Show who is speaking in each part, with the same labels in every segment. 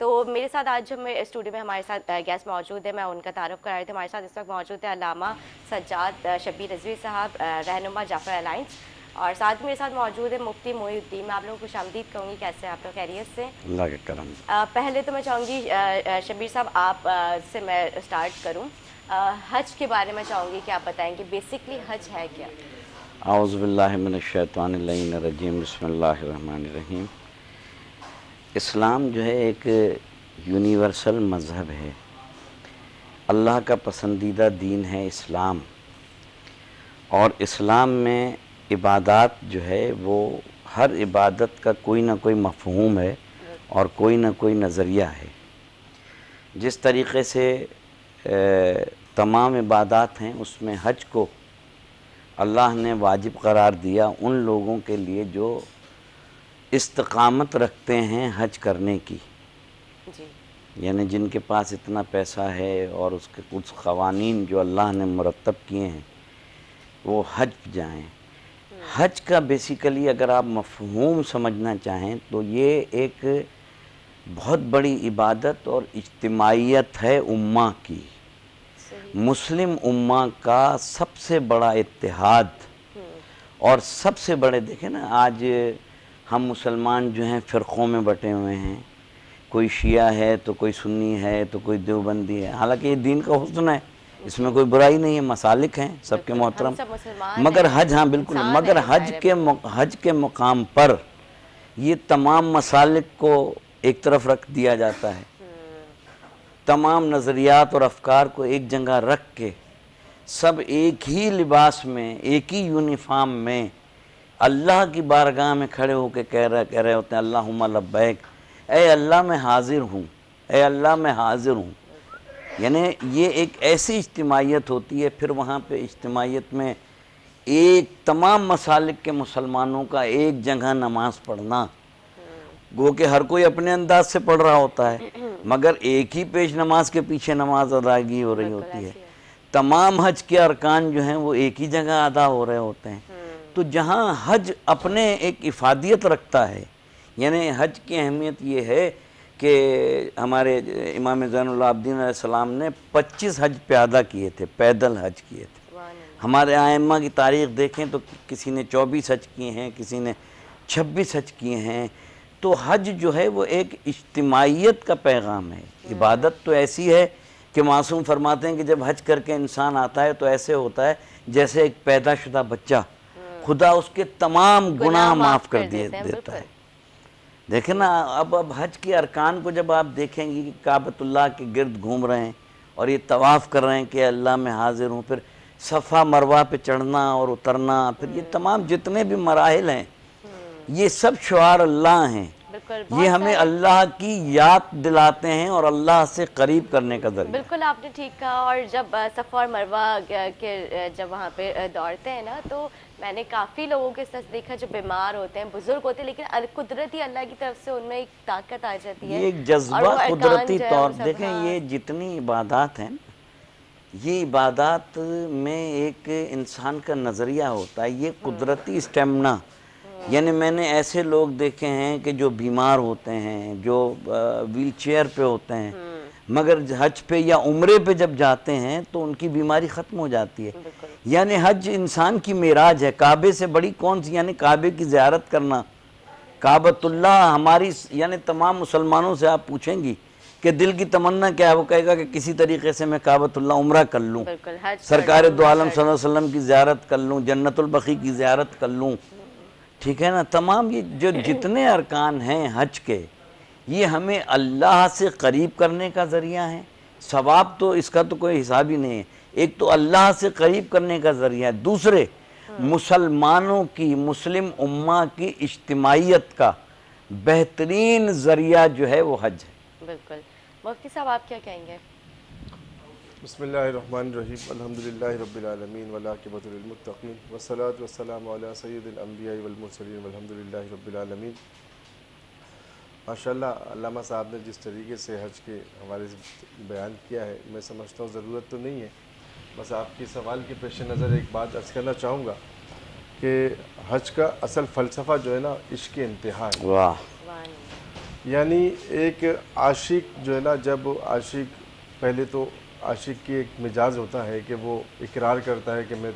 Speaker 1: تو میرے ساتھ آج جو میں اسٹوڈیو میں ہمارے ساتھ گیسٹ موجود ہے، میں ان کا تعارف کرا رہی تھی. ہمارے ساتھ اس وقت موجود ہے علامہ سجاد شبیر رضوی صاحب، رہنما جعفر الائنس، اور ساتھ میرے ساتھ موجود ہے مفتی محی الدین. میں آپ لوگوں کو خوش آمدید کہوں گی. کیسے ہیں آپ لوگ؟ خیریت سے؟
Speaker 2: اللہ کے کرم.
Speaker 1: پہلے تو میں چاہوں گی شبیر صاحب آپ سے میں اسٹارٹ کروں. حج کے بارے میں چاہوں گی کہ آپ بتائیں کہ بیسکلی حج ہے کیا؟
Speaker 2: اعوذ باللہ من الشیطان اللعین الرجیم. بسم اللہ الرحمن الرحیم. اسلام جو ہے ایک یونیورسل مذہب ہے. اللہ کا پسندیدہ دین ہے اسلام. اور اسلام میں عبادات جو ہے وہ ہر عبادت کا کوئی نہ کوئی مفہوم ہے اور کوئی نہ کوئی نظریہ ہے. جس طریقے سے تمام عبادات ہیں اس میں حج کو اللہ نے واجب قرار دیا ان لوگوں کے لیے جو استقامت رکھتے ہیں حج کرنے کی.
Speaker 1: جی.
Speaker 2: یعنی جن کے پاس اتنا پیسہ ہے اور اس کے کچھ قوانین جو اللہ نے مرتب کیے ہیں وہ حج جائیں. حج کا بیسیکلی اگر آپ مفہوم سمجھنا چاہیں تو یہ ایک بہت بڑی عبادت اور اجتماعیت ہے امہ کی. مسلم امہ کا سب سے بڑا اتحاد اور سب سے بڑے. دیکھیں نا آج ہم مسلمان جو ہیں فرقوں میں بٹے ہوئے ہیں. کوئی شیعہ ہے تو کوئی سنی ہے تو کوئی دیوبندی ہے. حالانکہ یہ دین کا حسن ہے، اس میں کوئی برائی نہیں ہے، مسالک ہیں سب کے محترم. مگر حج، ہاں بالکل، مگر حج کے مقام پر یہ تمام مسالک کو ایک طرف رکھ دیا جاتا ہے. تمام نظریات اور افکار کو ایک جگہ رکھ کے سب ایک ہی لباس میں، ایک ہی یونیفارم میں اللہ کی بارگاہ میں کھڑے ہو کے کہہ رہے ہوتے ہیں اللہم لبیک، اے اللہ میں حاضر ہوں، اے اللہ میں حاضر ہوں. یعنی یہ ایک ایسی اجتماعیت ہوتی ہے. پھر وہاں پہ اجتماعیت میں ایک تمام مسالک کے مسلمانوں کا ایک جگہ نماز پڑھنا، گو کہ ہر کوئی اپنے انداز سے پڑھ رہا ہوتا ہے مگر ایک ہی پیش نماز کے پیچھے نماز ادائیگی ہو رہی ہوتی ہے. تمام حج کے ارکان جو ہیں وہ ایک ہی جگہ ادا ہو رہے ہوتے ہیں. تو جہاں حج اپنے ایک افادیت رکھتا ہے، یعنی حج کی اہمیت یہ ہے کہ ہمارے امام زین العابدین علیہ السلام نے 25 حج پیادہ کیے تھے، پیدل حج کیے تھے. ہمارے ائمہ کی تاریخ دیکھیں تو کسی نے 24 حج کیے ہیں، کسی نے 26 حج کیے ہیں. تو حج جو ہے وہ ایک اجتماعیت کا پیغام ہے. عبادت تو ایسی ہے کہ معصوم فرماتے ہیں کہ جب حج کر کے انسان آتا ہے تو ایسے ہوتا ہے جیسے ایک پیدا شدہ بچہ، خدا اس کے تمام گناہ معاف کر دیتا ہے. دیکھیں نا اب حج کے ارکان کو جب آپ دیکھیں گی کہ کعبۃ اللہ کے گرد گھوم رہے ہیں اور یہ طواف کر رہے ہیں کہ اللہ میں حاضر ہوں، پھر صفا مروہ پہ چڑھنا اور اترنا، پھر یہ تمام جتنے بھی مراحل ہیں یہ سب شعار اللہ ہیں. یہ ہمیں اللہ کی یاد دلاتے ہیں اور اللہ سے قریب کرنے کا ذریعہ.
Speaker 1: بالکل آپ نے ٹھیک کہا. اور جب صفا اور مروہ کے جب وہاں پہ دوڑتے ہیں نا تو میں نے کافی لوگوں کے ساتھ دیکھا جو بیمار ہوتے ہیں، بزرگ ہوتے ہیں، لیکن قدرتی اللہ کی طرف سے ان میں ایک طاقت آ جاتی ہے،
Speaker 2: یہ ایک جذبہ قدرتی طور. دیکھیں یہ جتنی عبادات ہیں یہ عبادات میں ایک انسان کا نظریہ ہوتا ہے، یہ قدرتی اسٹیمنا. یعنی میں نے ایسے لوگ دیکھے ہیں کہ جو بیمار ہوتے ہیں، جو ویل چیئر پہ ہوتے ہیں، مگر حج پہ یا عمرے پہ جب جاتے ہیں تو ان کی بیماری ختم ہو جاتی ہے. یعنی حج انسان کی معراج ہے. کعبے سے بڑی کون سی، یعنی کعبے کی زیارت کرنا. کعبۃ اللہ ہماری، یعنی تمام مسلمانوں سے آپ پوچھیں گی کہ دل کی تمنا کیا ہے، وہ کہے گا کہ کسی طریقے سے میں کعبۃ اللہ عمرہ کر لوں، سرکار دو عالم صلی اللہ علیہ وسلم کی زیارت کر لوں، جنت البقیع کی زیارت کر لوں. ٹھیک ہے نا. تمام یہ جو جتنے ارکان ہیں حج کے یہ ہمیں اللہ سے قریب کرنے کا ذریعہ ہیں. ثواب تو اس کا تو کوئی حساب ہی نہیں ہے. ایک تو اللہ سے قریب کرنے کا ذریعہ ہے، دوسرے مسلمانوں کی، مسلم امہ کی اجتماعیت کا بہترین ذریعہ جو ہے وہ حج ہے.
Speaker 1: بالکل. مفتی صاحب آپ کیا کہیں گے؟
Speaker 3: بسم اللہ الرحمن الرحیم. الحمدللہ رب العالمین والعاقبۃ للمتقین والصلاة والسلام علی سید الانبیاء والمرسلین والحمدللہ رب العالمین. ماشاءاللہ علامہ صاحب نے جس طریقے سے حج کے حوالے سے بیان کیا ہے، میں سمجھتا ہوں ضرورت تو نہیں ہے. بس آپ کے سوال کے پیش نظر ایک بات عرض کرنا چاہوں گا کہ حج کا اصل فلسفہ جو ہے نا عشق انتہا ہے.
Speaker 2: واہ.
Speaker 3: یعنی ایک عاشق جو ہے نا، جب عاشق پہلے تو عاشق کی ایک مزاج ہوتا ہے کہ وہ اقرار کرتا ہے کہ میں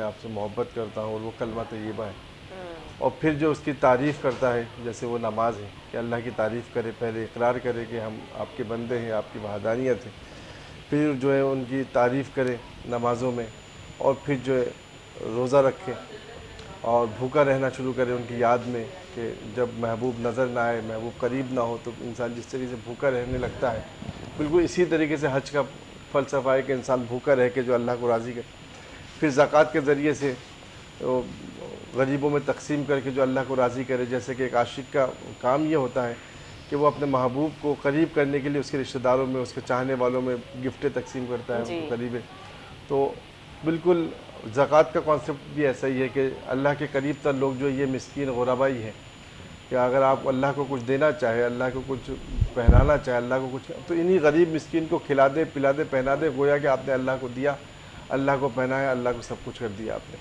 Speaker 3: آپ سے محبت کرتا ہوں، اور وہ کلمہ طیبہ ہے، اور پھر جو اس کی تعریف کرتا ہے، جیسے وہ نماز ہے کہ اللہ کی تعریف کرے، پہلے اقرار کرے کہ ہم آپ کے بندے ہیں، آپ کی وحدانیت ہے، پھر جو ہے ان کی تعریف کرے نمازوں میں، اور پھر جو ہے روزہ رکھے اور بھوکا رہنا شروع کرے ان کی یاد میں، کہ جب محبوب نظر نہ آئے، محبوب قریب نہ ہو، تو انسان جس طریقے سے بھوکا رہنے لگتا ہے، بالکل اسی طریقے سے حج کا فلسفہ ہے کہ انسان بھوکا رہ کے جو اللہ کو راضی کرے، پھر زکوٰۃ کے ذریعے سے غریبوں میں تقسیم کر کے جو اللہ کو راضی کرے، جیسے کہ ایک عاشق کا کام یہ ہوتا ہے کہ وہ اپنے محبوب کو قریب کرنے کے لیے اس کے رشتہ داروں میں، اس کے چاہنے والوں میں گفٹیں تقسیم کرتا ہے، ان کو قریب ہے۔ تو بالکل زکوٰۃ کا کانسیپٹ بھی ایسا ہی ہے کہ اللہ کے قریب تر لوگ جو یہ مسکین غربا ہی ہیں، کہ اگر آپ اللہ کو کچھ دینا چاہے، اللہ کو کچھ پہنانا چاہے، اللہ کو کچھ، تو انہی غریب مسکین کو کھلا دے، پلا دے، پہنا دے، گویا کہ آپ نے اللہ کو دیا، اللہ کو پہنایا، اللہ کو سب کچھ کر دیا آپ نے۔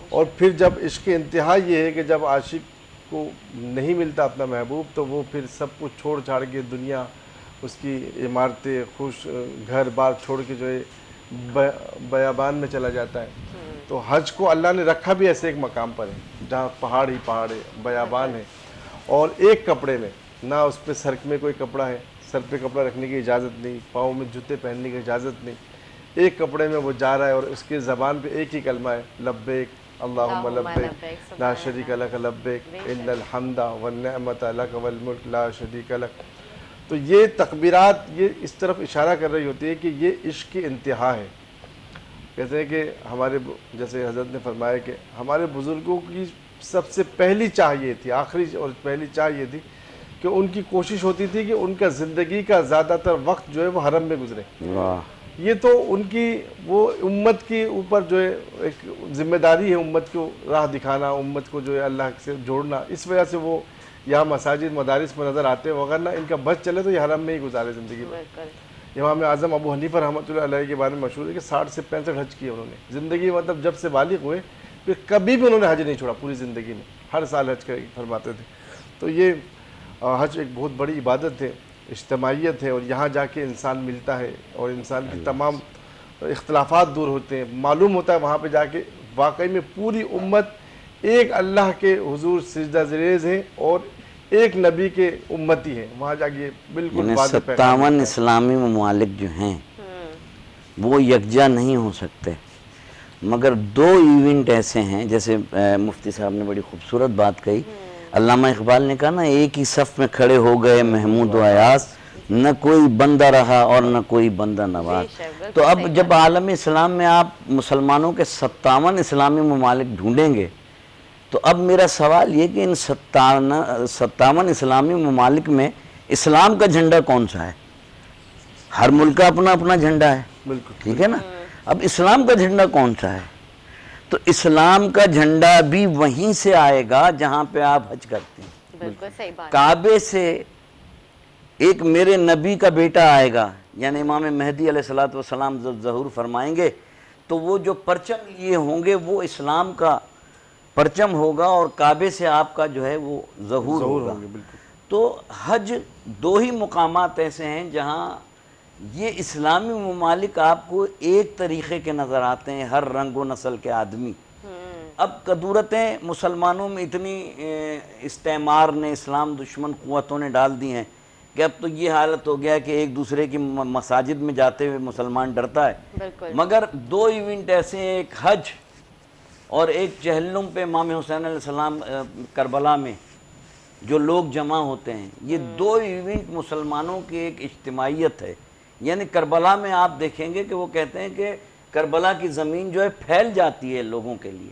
Speaker 3: اور پھر جب عشق کی انتہا یہ ہے کہ جب عاشق کو نہیں ملتا اپنا محبوب، تو وہ پھر سب کچھ چھوڑ چھاڑ کے، دنیا، اس کی عمارتیں، خوش گھر بار چھوڑ کے جو ہے بیابان میں چلا جاتا ہے۔ تو حج کو اللہ نے رکھا بھی ایسے ایک مقام پر ہے جہاں پہاڑ ہی پہاڑ ہے، بیابان ہے، اور ایک کپڑے میں، نہ اس پہ سر میں کوئی کپڑا ہے، سر پہ کپڑا رکھنے کی اجازت نہیں، پاؤں میں جوتے پہننے کی اجازت نہیں، ایک کپڑے میں وہ جا رہا ہے، اور اس کی زبان پہ ایک ہی کلمہ ہے، لبیک اللہم لبیک لا شریک لک لبیک ان الحمد والنعمت لک والملک لا شریک لک۔ تو یہ تکبیرات یہ اس طرف اشارہ کر رہی ہوتی ہے کہ یہ عشق کی انتہا ہے۔ کہتے ہیں کہ ہمارے، جیسے حضرت نے فرمایا کہ ہمارے بزرگوں کی سب سے پہلی چاہ یہ تھی، آخری اور پہلی چاہ یہ تھی کہ ان کی کوشش ہوتی تھی کہ ان کا زندگی کا زیادہ تر وقت جو ہے وہ حرم میں گزرے۔ یہ تو ان کی وہ امت کی اوپر جو ہے ایک ذمہ داری ہے، امت کو راہ دکھانا، امت کو جو ہے اللہ سے جوڑنا، اس وجہ سے وہ یہاں مساجد مدارس میں نظر آتے ہیں، وغیرہ ان کا بس چلے تو یہ حرم میں ہی گزارے زندگی میں۔ امام اعظم ابو حنیفہ رحمۃ اللہ علیہ کے بارے میں مشہور ہے کہ 60 سے 65 حج کیے انہوں نے زندگی، مطلب جب سے بالغ ہوئے پھر کبھی بھی انہوں نے حج نہیں چھوڑا پوری زندگی میں، ہر سال حج فرماتے تھے۔ تو یہ حج ایک بہت بڑی عبادت ہے، اجتماعیت ہے، اور یہاں جا کے انسان ملتا ہے اور انسان کی تمام اختلافات دور ہوتے ہیں، معلوم ہوتا ہے وہاں پہ جا کے واقعی میں پوری امت ایک اللہ کے حضور سجدہ ذریز ہے اور ایک نبی کے امتی ہے، وہاں جا کے بالکل
Speaker 2: 57 اسلامی ممالک جو ہیں وہ یکجا نہیں ہو سکتے، مگر 2 ایونٹ ایسے ہیں، جیسے مفتی صاحب نے بڑی خوبصورت بات کہی، علامہ اقبال نے کہا نا، ایک ہی صف میں کھڑے ہو گئے محمود و ایاز، نہ کوئی بندہ رہا اور نہ کوئی بندہ نواز۔ تو اب جب عالم اسلام میں آپ مسلمانوں کے 57 اسلامی ممالک ڈھونڈیں گے، تو اب میرا سوال یہ کہ ان 57 اسلامی ممالک میں اسلام کا جھنڈا کون سا ہے؟ ہر ملک کا اپنا اپنا جھنڈا ہے، ٹھیک ہے نا؟ اب اسلام کا جھنڈا کون سا ہے؟ تو اسلام کا جھنڈا بھی وہیں سے آئے گا جہاں پہ آپ حج کرتے ہیں۔
Speaker 1: بالکل صحیح بات۔
Speaker 2: کعبے سے ایک میرے نبی کا بیٹا آئے گا، یعنی امام مہدی علیہ السلام جب ظہور فرمائیں گے تو وہ جو پرچم لیے ہوں گے وہ اسلام کا پرچم ہوگا، اور کعبے سے آپ کا جو ہے وہ ظہور ہوگا۔ تو حج 2 ہی مقامات ایسے ہیں جہاں یہ اسلامی ممالک آپ کو ایک طریقے کے نظر آتے ہیں، ہر رنگ و نسل کے آدمی۔ اب قدورتیں مسلمانوں میں اتنی استعمار نے، اسلام دشمن قوتوں نے ڈال دی ہیں کہ اب تو یہ حالت ہو گیا ہے کہ ایک دوسرے کی مساجد میں جاتے ہوئے مسلمان ڈرتا ہے۔ مگر 2 ایونٹ ایسے ہیں، ایک حج اور ایک جہنم پہ امام حسین علیہ السلام کربلا میں جو لوگ جمع ہوتے ہیں، یہ 2 ایونٹ مسلمانوں کی ایک اجتماعیت ہے۔ یعنی کربلا میں آپ دیکھیں گے کہ وہ کہتے ہیں کہ کربلا کی زمین جو ہے پھیل جاتی ہے لوگوں کے لیے،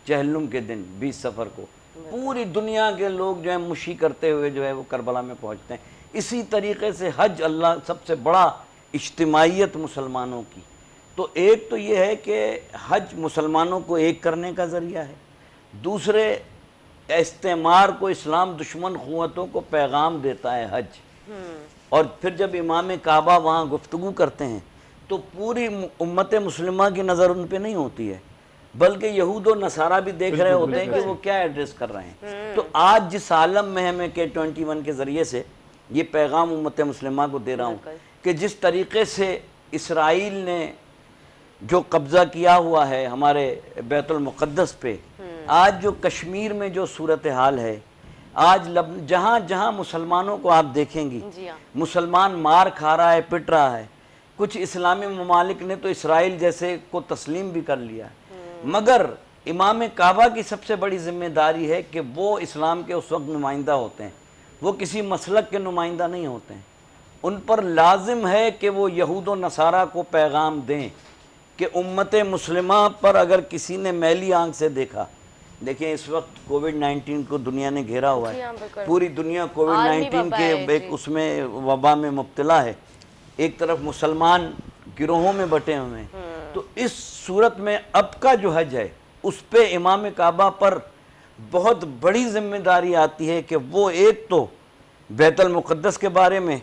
Speaker 2: جہنم کے دن 20 صفر کو پوری دنیا کے لوگ جو ہے مشی کرتے ہوئے جو ہے وہ کربلا میں پہنچتے ہیں۔ اسی طریقے سے حج اللہ سب سے بڑا اجتماعیت مسلمانوں کی۔ تو ایک تو یہ ہے کہ حج مسلمانوں کو ایک کرنے کا ذریعہ ہے، دوسرے استعمار کو، اسلام دشمن قوتوں کو پیغام دیتا ہے حج۔ اور پھر جب امام کعبہ وہاں گفتگو کرتے ہیں تو پوری امت مسلمہ کی نظر ان پہ نہیں ہوتی ہے، بلکہ یہود و نصارہ بھی دیکھ رہے ہوتے ہیں کہ وہ کیا ایڈریس کر رہے ہیں. تو آج جس عالم میں میں K21 کے ذریعے سے یہ پیغام امت مسلمہ کو دے رہا ہوں کہ جس طریقے سے اسرائیل نے جو قبضہ کیا ہوا ہے ہمارے بیت المقدس پہ، آج جو کشمیر میں جو صورتحال ہے، آج جہاں جہاں مسلمانوں کو آپ دیکھیں گی مسلمان مار کھا رہا ہے، پٹ رہا ہے. کچھ اسلامی ممالک نے تو اسرائیل جیسے کو تسلیم بھی کر لیا ہے، مگر امام کعبہ کی سب سے بڑی ذمہ داری ہے کہ وہ اسلام کے اس وقت نمائندہ ہوتے ہیں، وہ کسی مسلک کے نمائندہ نہیں ہوتے ہیں. ان پر لازم ہے کہ وہ یہود و نصارہ کو پیغام دیں کہ امت مسلمہ پر اگر کسی نے میلی آنکھ سے دیکھا، دیکھیں اس وقت کووڈ-19 کو دنیا نے گھیرا ہوا ہے، پوری دنیا کووڈ-19 کے ایک اس میں وبا میں مبتلا ہے، ایک طرف مسلمان گروہوں میں بٹے ہوئے ہیں. تو اس صورت میں اب کا جو حج ہے اس پہ امام کعبہ پر بہت بڑی ذمہ داری آتی ہے کہ وہ ایک تو بیت المقدس کے بارے میں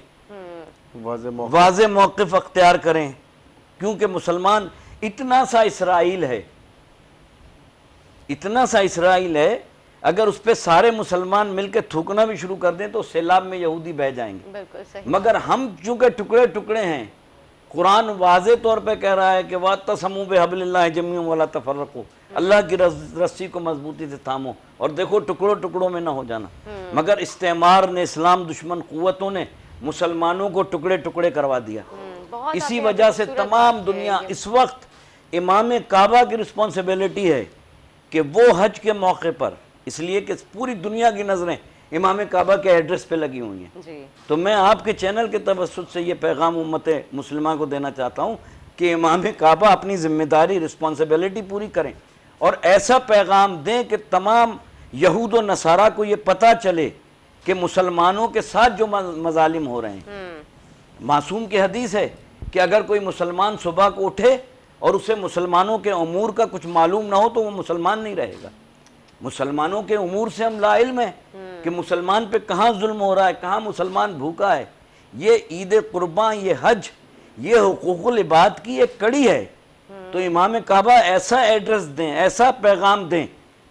Speaker 2: واضح موقف اختیار کریں، کیونکہ مسلمان اتنا سا اسرائیل ہے، اگر اس پہ سارے مسلمان مل کے تھوکنا بھی شروع کر دیں تو سیلاب میں یہودی بہہ جائیں گے. مگر ہم چونکہ ٹکڑے ٹکڑے ہیں، قرآن واضح طور پہ کہہ رہا ہے کہ وَاعْتَصِمُوا بِحَبْلِ اللَّهِ جَمِيعًا وَلَا تَفَرَّقُوا، اللہ کی رسی کو مضبوطی سے تھامو اور دیکھو ٹکڑوں ٹکڑوں میں نہ ہو جانا. مگر استعمار نے، اسلام دشمن قوتوں نے مسلمانوں کو ٹکڑے ٹکڑے کروا دیا. اسی وجہ سے تمام دنیا اس وقت امام کعبہ کی رسپانسبلٹی ہے کہ وہ حج کے موقع پر، اس لیے کہ پوری دنیا کی نظریں امام کعبہ کے ایڈریس پہ لگی ہوئی ہیں. تو میں آپ کے چینل کے توسط سے یہ پیغام امت مسلمہ کو دینا چاہتا ہوں کہ امام کعبہ اپنی ذمہ داری، رسپانسبلٹی پوری کریں اور ایسا پیغام دیں کہ تمام یہود و نصارہ کو یہ پتہ چلے کہ مسلمانوں کے ساتھ جو مظالم ہو رہے ہیں. معصوم کی حدیث ہے کہ اگر کوئی مسلمان صبح کو اٹھے اور اسے مسلمانوں کے امور کا کچھ معلوم نہ ہو تو وہ مسلمان نہیں رہے گا. مسلمانوں کے امور سے ہم لا علم ہیں کہ مسلمان پہ کہاں ظلم ہو رہا ہے، کہاں مسلمان بھوکا ہے. یہ عید قرباں، یہ حج، یہ حقوق العباد کی ایک کڑی ہے. تو امام کعبہ ایسا ایڈریس دیں، ایسا پیغام دیں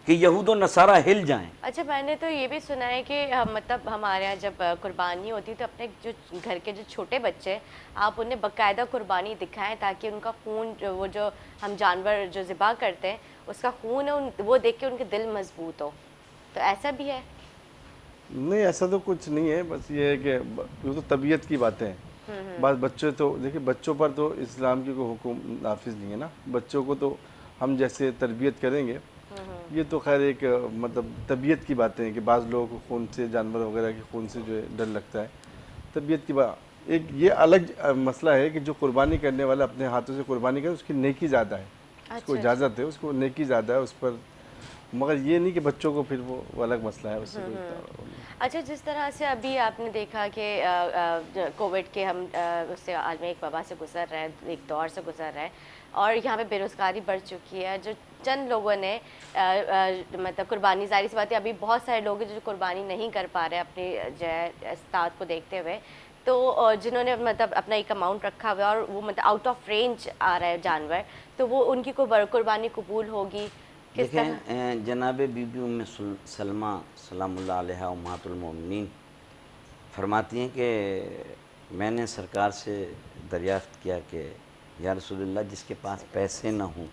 Speaker 2: کہ یہود و نصارہ ہل جائیں.
Speaker 1: اچھا، میں نے تو یہ بھی سنا ہے کہ مطلب ہمارے یہاں جب قربانی ہوتی تو اپنے جو گھر کے جو چھوٹے بچے آپ انہیں باقاعدہ قربانی دکھائیں تاکہ ان کا خون، وہ جو ہم جانور جو ذبح کرتے ہیں اس کا خون ہے، وہ دیکھ کے ان کے دل مضبوط ہو. تو ایسا بھی ہے؟
Speaker 3: نہیں، ایسا تو کچھ نہیں ہے، بس یہ ہے کہ یہ تو طبیعت کی باتیں ہیں. بس بچے تو دیکھیں، بچوں پر تو اسلام کی کوئی حکم نافذ نہیں ہے نا. بچوں کو تو ہم جیسے تربیت کریں گے، یہ تو خیر ایک مطلب طبیعت کی باتیں ہیں کہ بعض لوگوں کو خون سے، جانور وغیرہ کے خون سے جو ہے ڈر لگتا ہے. طبیعت کی بات ایک یہ الگ مسئلہ ہے کہ جو قربانی کرنے والا اپنے ہاتھوں سے قربانی کرے اس کی نیکی زیادہ ہے، اس کو اجازت ہے، اس کو نیکی زیادہ ہے اس پر. مگر یہ نہیں کہ بچوں کو پھر وہ الگ مسئلہ ہے اس سے کوئی.
Speaker 1: اچھا، جس طرح سے ابھی آپ نے دیکھا کہ کووڈ کے ہم اس سے عالمی ایک وبا سے گزر رہے ہیں، ایک دور سے گزر رہے ہیں اور یہاں پہ بے روزگاری بڑھ چکی ہے. جو چند لوگوں نے مطلب قربانی، ظاہر سی بات ہے ابھی بہت سارے لوگ ہیں جو قربانی نہیں کر پا رہے اپنی جو ہے استطاعت کو دیکھتے ہوئے، تو جنہوں نے مطلب اپنا ایک اماؤنٹ رکھا ہوا ہے اور وہ مطلب آؤٹ آف رینج آ رہا ہے جانور، تو وہ ان کی قربانی قبول ہوگی؟
Speaker 2: دیکھیں، جناب بی بی ام سلمہ سلام اللہ علیہ امہات المومنین فرماتی ہیں کہ میں نے سرکار سے دریافت کیا کہ یا رسول اللہ، جس کے پاس پیسے نہ ہوں،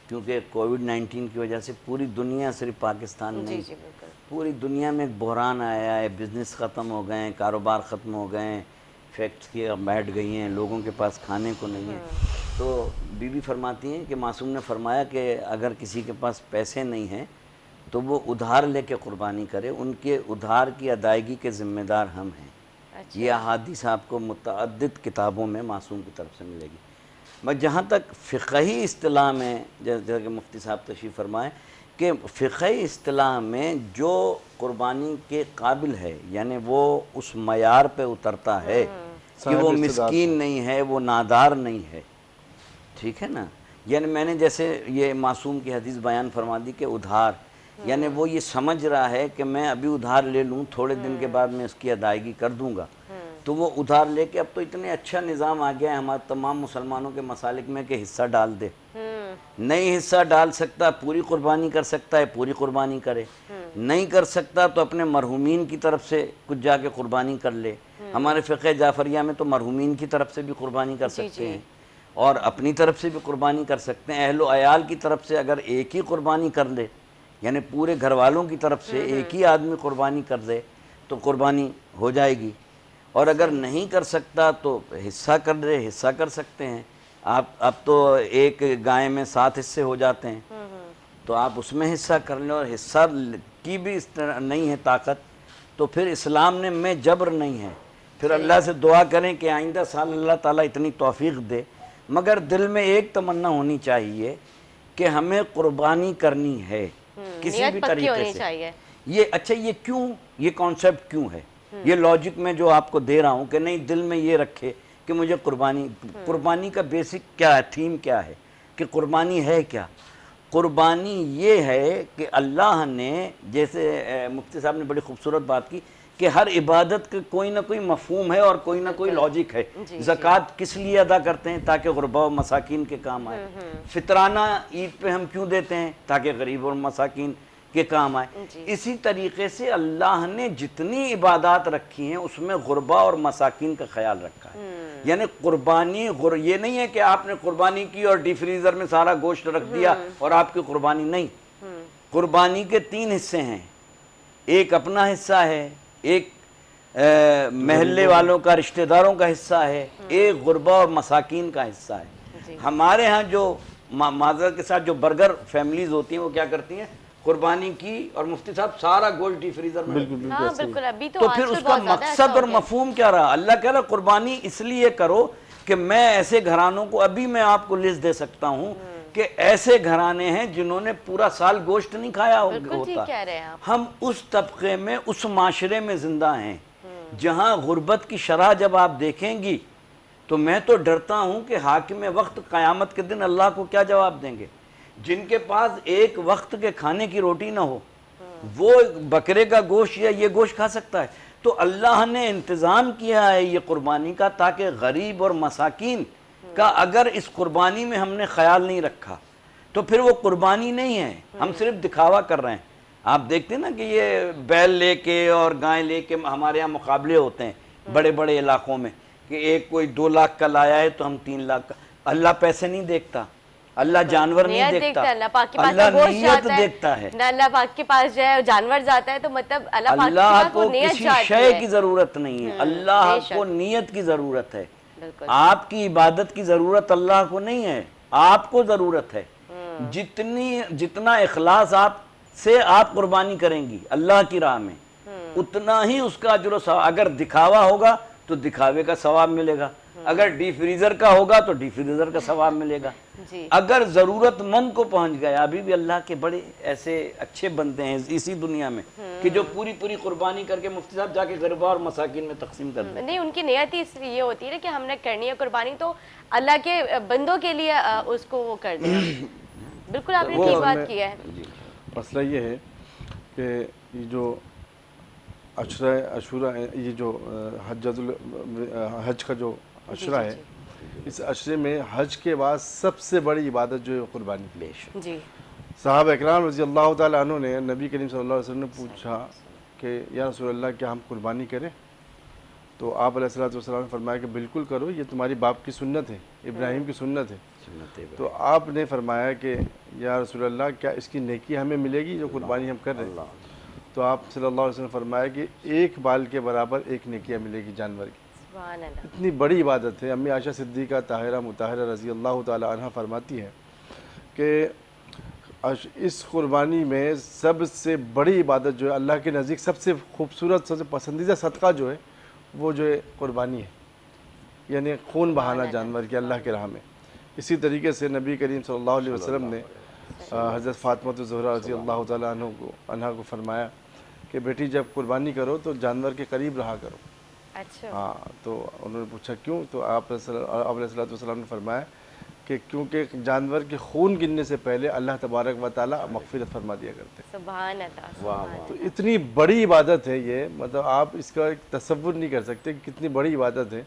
Speaker 2: کیونکہ کووڈ-19 کی وجہ سے پوری دنیا، صرف پاکستان نہیں، پوری دنیا میں ایک بحران آیا ہے، بزنس ختم ہو گئے ہیں، کاروبار ختم ہو گئے ہیں، فیکٹری بیٹھ گئی ہیں، لوگوں کے پاس کھانے کو نہیں ہے. تو بی بی فرماتی ہیں کہ معصوم نے فرمایا کہ اگر کسی کے پاس پیسے نہیں ہیں تو وہ ادھار لے کے قربانی کرے، ان کے ادھار کی ادائیگی کے ذمہ دار ہم ہیں. یہ احادیث آپ کو متعدد کتابوں میں معصوم کی طرف سے ملے گی. بس جہاں تک فقہی اصطلاح میں، جیسا کہ مفتی صاحب تشریف فرمائیں کہ فقہی اصطلاح میں جو قربانی کے قابل ہے، یعنی وہ اس معیار پہ اترتا ہے کہ وہ مسکین نہیں ہے، وہ نادار نہیں ہے، ٹھیک ہے نا. یعنی میں نے جیسے یہ معصوم کی حدیث بیان فرما دی کہ ادھار، یعنی وہ یہ سمجھ رہا ہے کہ میں ابھی ادھار لے لوں، تھوڑے دن کے بعد میں اس کی ادائیگی کر دوں گا، تو وہ ادھار لے کے، اب تو اتنے اچھا نظام آ گیا ہے ہمارے تمام مسلمانوں کے مسالک میں کہ حصہ ڈال دے. نہیں حصہ ڈال سکتا پوری قربانی کر سکتا ہے پوری قربانی کرے، نہیں کر سکتا تو اپنے مرحومین کی طرف سے کچھ جا کے قربانی کر لے۔ ہمارے فقہ جعفریہ میں تو مرحومین کی طرف سے بھی قربانی کر سکتے ہیں اور اپنی طرف سے بھی قربانی کر سکتے ہیں۔ اہل و عیال کی طرف سے اگر ایک ہی قربانی کر لے، یعنی پورے گھر والوں کی طرف سے ایک ہی آدمی قربانی کر دے تو قربانی ہو جائے گی، اور اگر نہیں کر سکتا تو حصہ کر دے، حصہ کر سکتے ہیں آپ۔ اب تو ایک گائے میں 7 حصے ہو جاتے ہیں، تو آپ اس میں حصہ کر لیں، اور حصہ کی بھی اس طرح نہیں ہے طاقت تو پھر اسلام میں جبر نہیں ہے۔ پھر اللہ سے دعا کریں کہ آئندہ سال اللہ تعالیٰ اتنی توفیق دے، مگر دل میں ایک تمنا ہونی چاہیے کہ ہمیں قربانی کرنی ہے کسی بھی طریقے سے۔ یہ اچھا، یہ کیوں، یہ کانسیپٹ کیوں ہے، یہ لاجک میں جو آپ کو دے رہا ہوں کہ نہیں دل میں یہ رکھے کہ مجھے قربانی کا بیسک کیا ہے، تھیم کیا ہے، کہ قربانی ہے کیا؟ قربانی یہ ہے کہ اللہ نے، جیسے مفتی صاحب نے بڑی خوبصورت بات کی کہ ہر عبادت کا کوئی نہ کوئی مفہوم ہے اور کوئی نہ کوئی لاجک ہے۔ زکوٰۃ کس لیے ادا کرتے ہیں؟ تاکہ غرباء و مساکین کے کام آئے۔ فطرانہ عید پہ ہم کیوں دیتے ہیں؟ تاکہ غریب اور مساکین کے کام آئے۔ اسی طریقے سے اللہ نے جتنی عبادات رکھی ہیں اس میں غرباء اور مساکین کا خیال رکھا ہے۔ یعنی قربانی یہ نہیں ہے کہ آپ نے قربانی کی اور ڈی فریزر میں سارا گوشت رکھ دیا اور آپ کی قربانی نہیں۔ قربانی کے 3 حصے ہیں، ایک اپنا حصہ ہے، ایک محلے والوں کا، رشتہ داروں کا حصہ ہے، ایک غرباء اور مساکین کا حصہ ہے۔ ہمارے ہاں جو معذرت کے ساتھ جو برگر فیملیز ہوتی ہیں وہ کیا کرتی ہیں؟ قربانی کی اور مفتی صاحب سارا گوشت ڈی فریزر میں۔
Speaker 1: بالکل، ابھی
Speaker 2: تو پھر اس کا مقصد اور مفہوم کیا رہا؟ اللہ کہہ رہا قربانی اس لیے کرو کہ میں ایسے گھرانوں کو، ابھی میں آپ کو لسٹ دے سکتا ہوں کہ ایسے گھرانے ہیں جنہوں نے پورا سال گوشت نہیں کھایا ہوتا۔ ہم اس طبقے میں، اس معاشرے میں زندہ ہیں جہاں غربت کی شرح جب آپ دیکھیں گی تو میں تو ڈرتا ہوں کہ حاکم وقت قیامت کے دن اللہ کو کیا جواب دیں گے۔ جن کے پاس ایک وقت کے کھانے کی روٹی نہ ہو وہ بکرے کا گوشت یا یہ گوشت کھا سکتا ہے؟ تو اللہ نے انتظام کیا ہے یہ قربانی کا تاکہ غریب اور مساکین کا اگر اس قربانی میں ہم نے خیال نہیں رکھا تو پھر وہ قربانی نہیں ہے، ہم صرف دکھاوا کر رہے ہیں۔ آپ دیکھتے ہیں نا کہ یہ بیل لے کے اور گائے لے کے ہمارے یہاں مقابلے ہوتے ہیں بڑے بڑے علاقوں میں کہ ایک کوئی 2 لاکھ کا لایا ہے تو ہم 3 لاکھ کا۔ اللہ پیسے نہیں دیکھتا، اللہ جانور نہیں دیکھتا، اللہ نیت دیکھتا ہے۔
Speaker 1: اللہ پاک کے پاس جائے جانور جاتا ہے تو مطلب
Speaker 2: اللہ کو کسی شے کی ضرورت نہیں ہے، اللہ کو نیت کی ضرورت ہے۔ آپ کی عبادت کی ضرورت اللہ کو نہیں ہے، آپ کو ضرورت ہے۔ جتنا اخلاص آپ قربانی کریں گی اللہ کی راہ میں اتنا ہی اس کا اجر و ثواب۔ اگر دکھاوا ہوگا تو دکھاوے کا ثواب ملے گا، اگر ڈی فریزر کا ہوگا تو ڈی فریزر کا ثواب ملے گا۔ اگر ضرورت مند کو پہنچ گیا، ابھی بھی اللہ کے بڑے ایسے اچھے بندے ہیں اسی دنیا میں کہ جو پوری قربانی کر کے مفتی صاحب جا کے غرباء اور مساکین میں تقسیم کر دیں۔
Speaker 1: نہیں، ان کی نیت ہی اس لیے یہ ہوتی ہے کہ ہم نے کرنی ہے قربانی تو اللہ کے بندوں کے لیے اس کو وہ کر دیں۔ بالکل آپ نے ٹھیک بات کی ہے۔
Speaker 3: مسئلہ یہ ہے کہ یہ جو عشورہ یہ جو حج کا جو عشرہ ہے، اس عشرے میں حج کے بعد سب سے بڑی عبادت جو ہے قربانی۔
Speaker 1: جی،
Speaker 3: صحابہ اکرام رضی اللہ تعالیٰ عنہ نے نبی کریم صلی اللہ علیہ وسلم نے پوچھا کہ یا رسول اللہ کیا ہم قربانی کریں؟ تو آپ علیہ الصلوۃ والسلام نے فرمایا کہ بالکل کرو، یہ تمہاری باپ کی سنت ہے، ابراہیم کی سنت ہے۔ تو آپ نے فرمایا کہ یا رسول اللہ کیا اس کی نیکی ہمیں ملے گی جو قربانی ہم کر رہے ہیں؟ تو آپ صلی اللہ علیہ وسلم نے فرمایا کہ 1 بال کے برابر 1 نیکیاں ملے گی جانور کی۔
Speaker 1: سبحان اللہ،
Speaker 3: اتنی بڑی عبادت ہے۔ امی عائشہ صدیقہ طاہرہ مطہرہ رضی اللہ تعالی عنہ فرماتی ہیں کہ اس قربانی میں سب سے بڑی عبادت جو ہے اللہ کے نزدیک سب سے خوبصورت، سب سے پسندیدہ صدقہ جو ہے وہ جو ہے قربانی ہے، یعنی خون بہانا جانور کی اللہ کے راہ میں۔ اسی طریقے سے نبی کریم صلی اللہ علیہ وسلم نے حضرت فاطمہ الزہرا رضی اللہ تعالیٰ عنہ کو فرمایا کہ بیٹی جب قربانی کرو تو جانور کے قریب رہا کرو۔
Speaker 1: اچھا،
Speaker 3: ہاں، تو انہوں نے پوچھا کیوں؟ تو آپ علیہ الصلوۃ والسلام نے فرمایا کہ کیونکہ جانور کے خون گننے سے پہلے اللہ تبارک و تعالیٰ مغفرت فرما دیا کرتے ہیں۔
Speaker 1: سبحان اللہ،
Speaker 3: تو اتنی بڑی عبادت ہے یہ، مطلب آپ اس کا ایک تصور نہیں کر سکتے کہ کتنی بڑی عبادت ہے،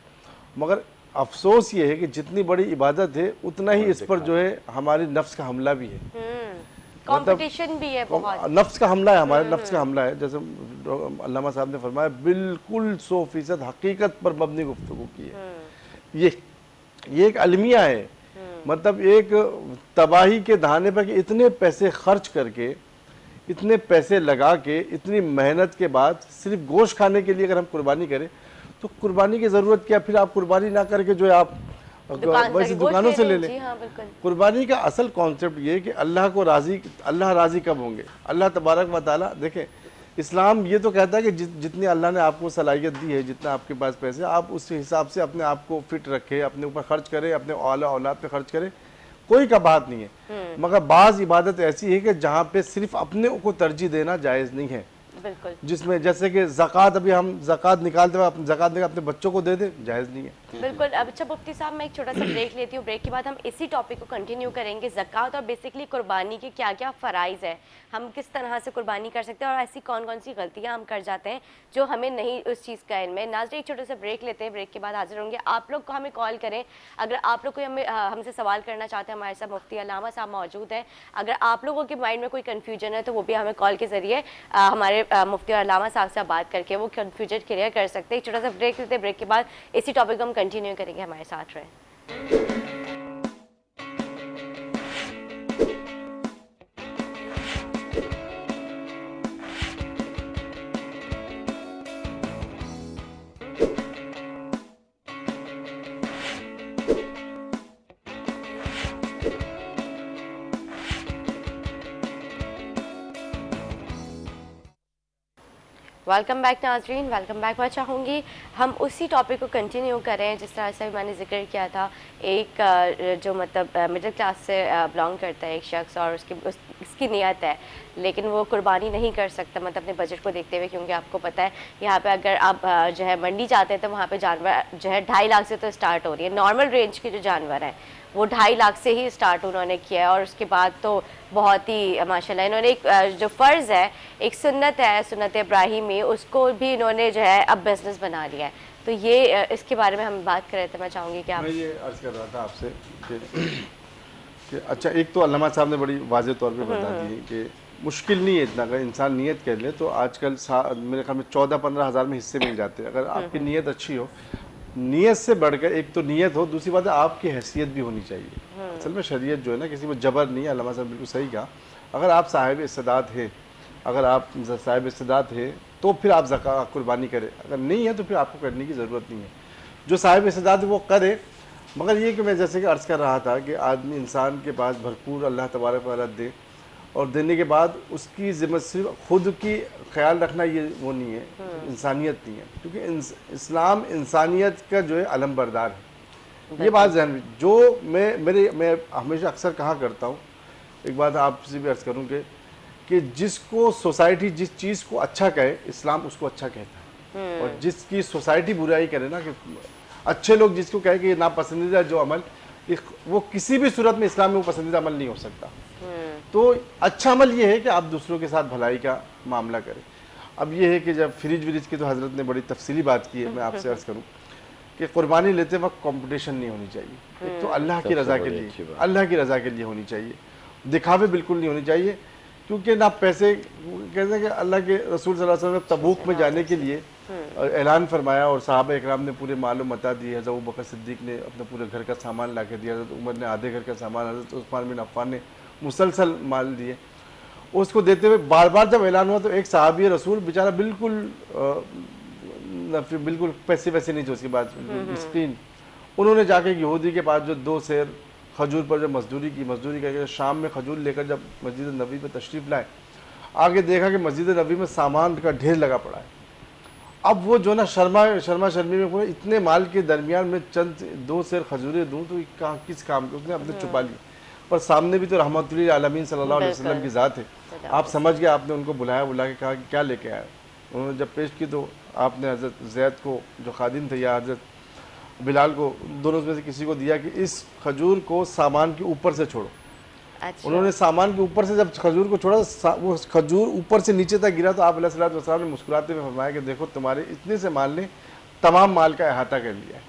Speaker 3: مگر افسوس یہ ہے کہ جتنی بڑی عبادت ہے اتنا ہی اس پر جو ہے ہماری نفس کا حملہ بھی ہے،
Speaker 1: کمپٹیشن بھی ہے بہت،
Speaker 3: نفس کا حملہ ہے، ہمارے نفس کا حملہ ہے. جیسے علامہ صاحب نے فرمایا بالکل 100% حقیقت پر مبنی گفتگو کی ہے. یہ ایک المیہ ہے، مطلب ایک تباہی کے دہانے پر کہ اتنے پیسے خرچ کر کے، اتنے پیسے لگا کے، اتنی محنت کے بعد صرف گوشت کھانے کے لیے اگر ہم قربانی کریں تو قربانی کی ضرورت کیا؟ پھر آپ قربانی نہ کر کے جو ہے آپ ویسے دکانوں سے لے لیں.
Speaker 1: جی ہاں بالکل.
Speaker 3: قربانی کا اصل کانسیپٹ یہ ہے کہ اللہ راضی کب ہوں گے؟ اللہ تبارک و تعالیٰ. دیکھیں اسلام یہ تو کہتا ہے کہ جتنی اللہ نے آپ کو صلاحیت دی ہے، جتنا آپ کے پاس پیسے، آپ اس حساب سے اپنے آپ کو فٹ رکھے، اپنے اوپر خرچ کریں، اپنے اولاد پہ خرچ کریں، کوئی کا بات نہیں ہے. مگر بعض عبادت ایسی ہے کہ جہاں پہ صرف اپنے کو ترجیح دینا جائز نہیں ہے.
Speaker 1: بالکل.
Speaker 3: جس میں جیسے کہ زکوٰۃ، ابھی ہم زکوٰۃ نکالتے ہوئے زکوٰۃ دے اپنے بچوں کو دے دیں، جائز نہیں ہے.
Speaker 1: بالکل. اب اچھا مفتی صاحب میں ایک چھوٹا سا بریک لیتی ہوں، بریک کے بعد ہم اسی ٹاپک کو کنٹینیو کریں گے. زکوٰۃ اور بیسکلی قربانی کے کیا کیا فرائض ہیں، ہم کس طرح سے قربانی کر سکتے ہیں، اور ایسی کون کون سی غلطیاں ہم کر جاتے ہیں جو ہمیں نہیں اس چیز کا علم ہے. ناظرین ایک چھوٹا سا بریک لیتے ہیں، بریک کے بعد حاضر ہوں گے. آپ لوگ کو ہمیں کال کریں اگر آپ لوگ کوئی ہم سے سوال کرنا چاہتے ہیں. ہمارے ساتھ مفتی علامہ صاحب موجود ہیں. اگر آپ لوگوں کے مائنڈ میں کوئی کنفیوژن ہے تو وہ بھی ہمیں کال کے ذریعے ہمارے مفتی علامہ صاحب سے بات کر کے وہ کنفیوژن کلیئر کر سکتے ہیں. ایک چھوٹا سا بریک لیتے ہیں، بریک کے بعد اسی ٹاپک کو ہم کنٹینیو کریں گے. ہمارے ساتھ رہیں. ویلکم بیک ناظرین، ویلکم بیک. میں چاہوں گی ہم اسی ٹاپک کو کنٹینیو کریں جس طرح سے میں نے ذکر کیا تھا. ایک جو مطلب مڈل کلاس سے بلانگ کرتا ہے ایک شخص، اور اس کی نیت ہے لیکن وہ قربانی نہیں کر سکتا، مطلب اپنے بجٹ کو دیکھتے ہوئے، کیونکہ آپ کو پتہ ہے یہاں پہ اگر آپ جو ہے منڈی جاتے ہیں تو وہاں پہ جانور جو ہے 2.5 لاکھ سے تو اسٹارٹ ہو رہی ہے. نارمل رینج کے جو جانور ہیں وہ 2.5 لاکھ سے ہی اسٹارٹ انہوں نے کیا ہے. اور اس کے بعد تو بہت ہی ماشاءاللہ انہوں نے ایک جو فرض ہے، ایک سنت ہے، سنت ابراہیمی، اس کو بھی انہوں نے جو ہے اب بزنس بنا لیا ہے. تو یہ اس کے بارے میں ہم بات کر رہے تھے. میں چاہوں گی کہ آپ،
Speaker 3: میں یہ عرض کر رہا تھا آپ سے کہ اچھا ایک تو علامہ صاحب نے بڑی واضح طور پہ بتا دی کہ مشکل نہیں ہے اتنا. اگر انسان نیت کر لے تو آج کل میرے خیال میں 14-15 ہزار میں حصے مل جاتے ہیں. اگر آپ کی نیت اچھی ہو، نیت سے بڑھ کر ایک تو نیت ہو، دوسری بات ہے آپ کی حیثیت بھی ہونی چاہیے. اصل میں شریعت جو ہے نا کسی میں جبر نہیں ہے. علامہ صاحب بالکل صحیح کہا. اگر آپ صاحب استعداد ہے، اگر آپ صاحب استعداد ہے تو پھر آپ زکوٰۃ قربانی کریں. اگر نہیں ہے تو پھر آپ کو کرنے کی ضرورت نہیں ہے. جو صاحب استعداد ہے وہ کرے. مگر یہ کہ میں جیسے کہ عرض کر رہا تھا کہ آدمی انسان کے پاس بھرپور اللہ تبارک و تعالیٰ دے، اور دینے کے بعد اس کی ذمہ صرف خود کی خیال رکھنا، یہ وہ نہیں ہے، انسانیت نہیں ہے. کیونکہ اسلام انسانیت کا جو ہے علم بردار ہے. یہ بات ذہن میں جو میں ہمیشہ اکثر کہا کرتا ہوں، ایک بات آپ سے بھی عرض کروں کہ جس کو سوسائٹی جس چیز کو اچھا کہے، اسلام اس کو اچھا کہتا ہے. اور جس کی سوسائٹی برائی کرے نا، کہ اچھے لوگ جس کو کہے کہ یہ ناپسندیدہ جو عمل، وہ کسی بھی صورت میں اسلام میں وہ پسندیدہ عمل نہیں ہو سکتا. تو اچھا عمل یہ ہے کہ آپ دوسروں کے ساتھ بھلائی کا معاملہ کریں. اب یہ ہے کہ جب فریج وریج کی تو حضرت نے بڑی تفصیلی بات کی ہے. میں آپ سے عرض کروں کہ قربانی لیتے وقت کمپٹیشن نہیں ہونی چاہیے. ایک تو اللہ کی رضا کے لیے، اللہ کی رضا کے لیے ہونی چاہیے. دکھاوے بالکل نہیں ہونی چاہیے. کیونکہ نہ پیسے، کہتے ہیں کہ اللہ کے رسول صلی اللہ علیہ وسلم نے تبوک میں جانے کے لیے اعلان فرمایا اور صحابہ اکرام نے پورے مال و متاع دیے. حضرت ابوبکر صدیق نے اپنے پورے گھر کا سامان لا کے دیا، حضرت عمر نے آدھے گھر کا سامان، حضرت عثمان بن عفان نے مسلسل مال دیے. اس کو دیتے ہوئے بار بار جب اعلان ہوا تو ایک صحابی رسول بیچارہ بالکل پیسے نہیں تھے اس کے بعد، مسکین. انہوں نے جا کے یہودی کے پاس جو 2 سیر کھجور پر جب مزدوری کر کے شام میں کھجور لے کر جب مسجد نبوی پہ تشریف لائے، آگے دیکھا کہ مسجد نبوی میں سامان کا ڈھیر لگا پڑا ہے. اب وہ جو نا شرما شرمی میں پورے اتنے مال کے درمیان میں چند 2 سیر کھجوریں دوں تو کس کام کے، اس نے اپنے چھپا لی. پر سامنے بھی تو رحمت للعالمین صلی اللہ علیہ وسلم کی ذات ہے. آپ سمجھ گئے، آپ نے ان کو بلا کے کہا کہ کیا لے کے آئے. انہوں نے جب پیش کی تو آپ نے حضرت زید کو جو خادم تھے یا حضرت بلال کو، دونوں میں سے کسی کو دیا کہ اس کھجور کو سامان کے اوپر سے چھوڑو. انہوں نے سامان کے اوپر سے جب کھجور کو چھوڑا، وہ کھجور اوپر سے نیچے تک گرا تو آپ علیہ الصلوۃ والسلام نے مسکراتے ہوئے فرمایا کہ دیکھو تمہارے اتنے سے مال نے تمام مال کا احاطہ کر لیا ہے.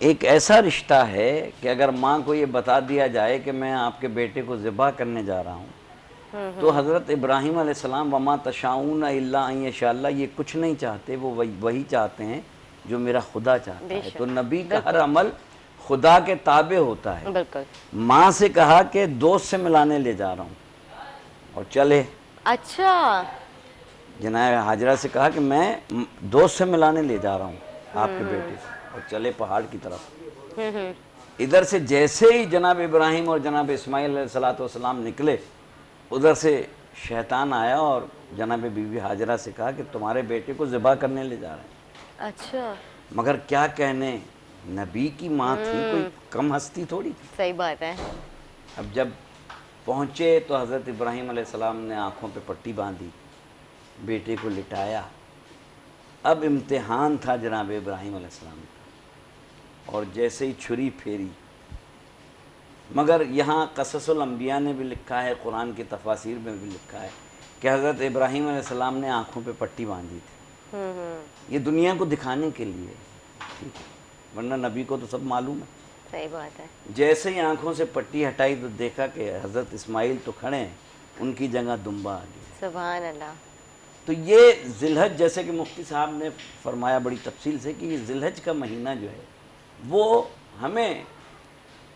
Speaker 2: ایک ایسا رشتہ ہے کہ اگر ماں کو یہ بتا دیا جائے کہ میں آپ کے بیٹے کو ذبح کرنے جا رہا ہوں، تو حضرت ابراہیم علیہ السلام وما تشاؤون الا ان یشاء اللہ، یہ کچھ نہیں چاہتے، وہ وہی چاہتے ہیں جو میرا خدا چاہتا ہے۔ تو نبی کا ہر عمل خدا کے تابع ہوتا ہے۔
Speaker 1: بالکل۔
Speaker 2: ماں سے کہا کہ دوست سے ملانے لے جا رہا ہوں، اور چلے۔
Speaker 1: اچھا،
Speaker 2: جناب حاجرہ سے کہا کہ میں دوست سے ملانے لے جا رہا ہوں آپ کے بیٹے کو، اور چلے پہاڑ کی طرف۔ ادھر سے جیسے ہی جناب ابراہیم اور جناب اسماعیل علیہ السلام نکلے، ادھر سے شیطان آیا اور جناب بی بی حاجرہ سے کہا کہ تمہارے بیٹے کو ذبح کرنے لے جا رہے ہیں۔
Speaker 1: اچھا،
Speaker 2: مگر کیا کہنے، نبی کی ماں تھی، کوئی کم ہستی تھوڑی تھی۔
Speaker 1: صحیح بات ہے۔
Speaker 2: اب جب پہنچے تو حضرت ابراہیم علیہ السلام نے آنکھوں پہ پٹی باندھی، بیٹے کو لٹایا۔ اب امتحان تھا جناب ابراہیم علیہ السلام کا، اور جیسے ہی چھری پھیری، مگر یہاں قصص الانبیاء نے بھی لکھا ہے، قرآن کی تفاسیر میں بھی لکھا ہے کہ حضرت ابراہیم علیہ السلام نے آنکھوں پہ پٹی باندھی تھی۔ یہ دنیا کو دکھانے کے لیے، ٹھیک ہے، ورنہ نبی کو تو سب معلوم ہے۔
Speaker 1: صحیح بات ہے۔
Speaker 2: جیسے ہی آنکھوں سے پٹی ہٹائی تو دیکھا کہ حضرت اسماعیل تو کھڑے ہیں، ان کی جگہ دمبا آ گیا۔
Speaker 1: سبحان اللہ۔
Speaker 2: تو یہ ذی الحج، جیسے کہ مفتی صاحب نے فرمایا بڑی تفصیل سے کہ یہ ذی الحج کا مہینہ جو ہے وہ ہمیں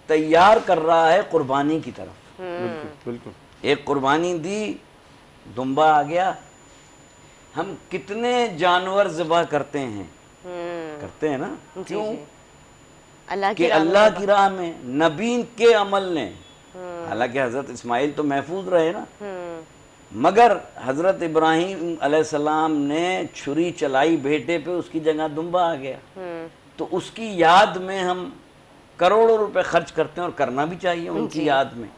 Speaker 2: تیار کر رہا ہے قربانی کی طرف۔
Speaker 3: بالکل بالکل۔
Speaker 2: ایک قربانی دی، دمبا آ گیا۔ ہم کتنے جانور ذبح کرتے ہیں، کرتے ہیں نا، کیوں؟
Speaker 1: اللہ
Speaker 2: کہ اللہ کی راہ میں، نبی کے عمل نے، حالانکہ حضرت اسماعیل تو محفوظ رہے نا، مگر حضرت ابراہیم علیہ السلام نے چھری چلائی بیٹے پہ، اس کی جگہ دمبا آ گیا۔ تو اس کی یاد میں ہم کروڑوں روپے خرچ کرتے ہیں، اور کرنا بھی چاہیے ان کی یاد میں۔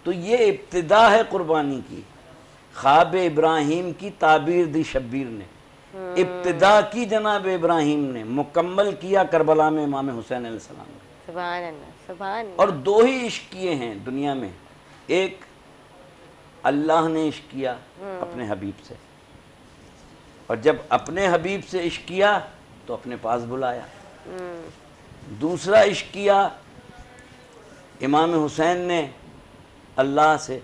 Speaker 2: تو یہ ابتدا ہے قربانی کی۔ خواب ابراہیم کی تعبیر دی شبیر نے، ابتدا کی جناب ابراہیم نے، مکمل کیا کربلا میں امام حسین علیہ السلام نے۔
Speaker 1: سبحان اللہ، سبحان اللہ۔
Speaker 2: اور دو ہی عشق کیے ہیں دنیا میں، ایک اللہ نے عشق کیا اپنے حبیب سے، اور جب اپنے حبیب سے عشق کیا تو اپنے پاس بلایا۔ دوسرا عشق کیا امام حسین نے اللہ سے،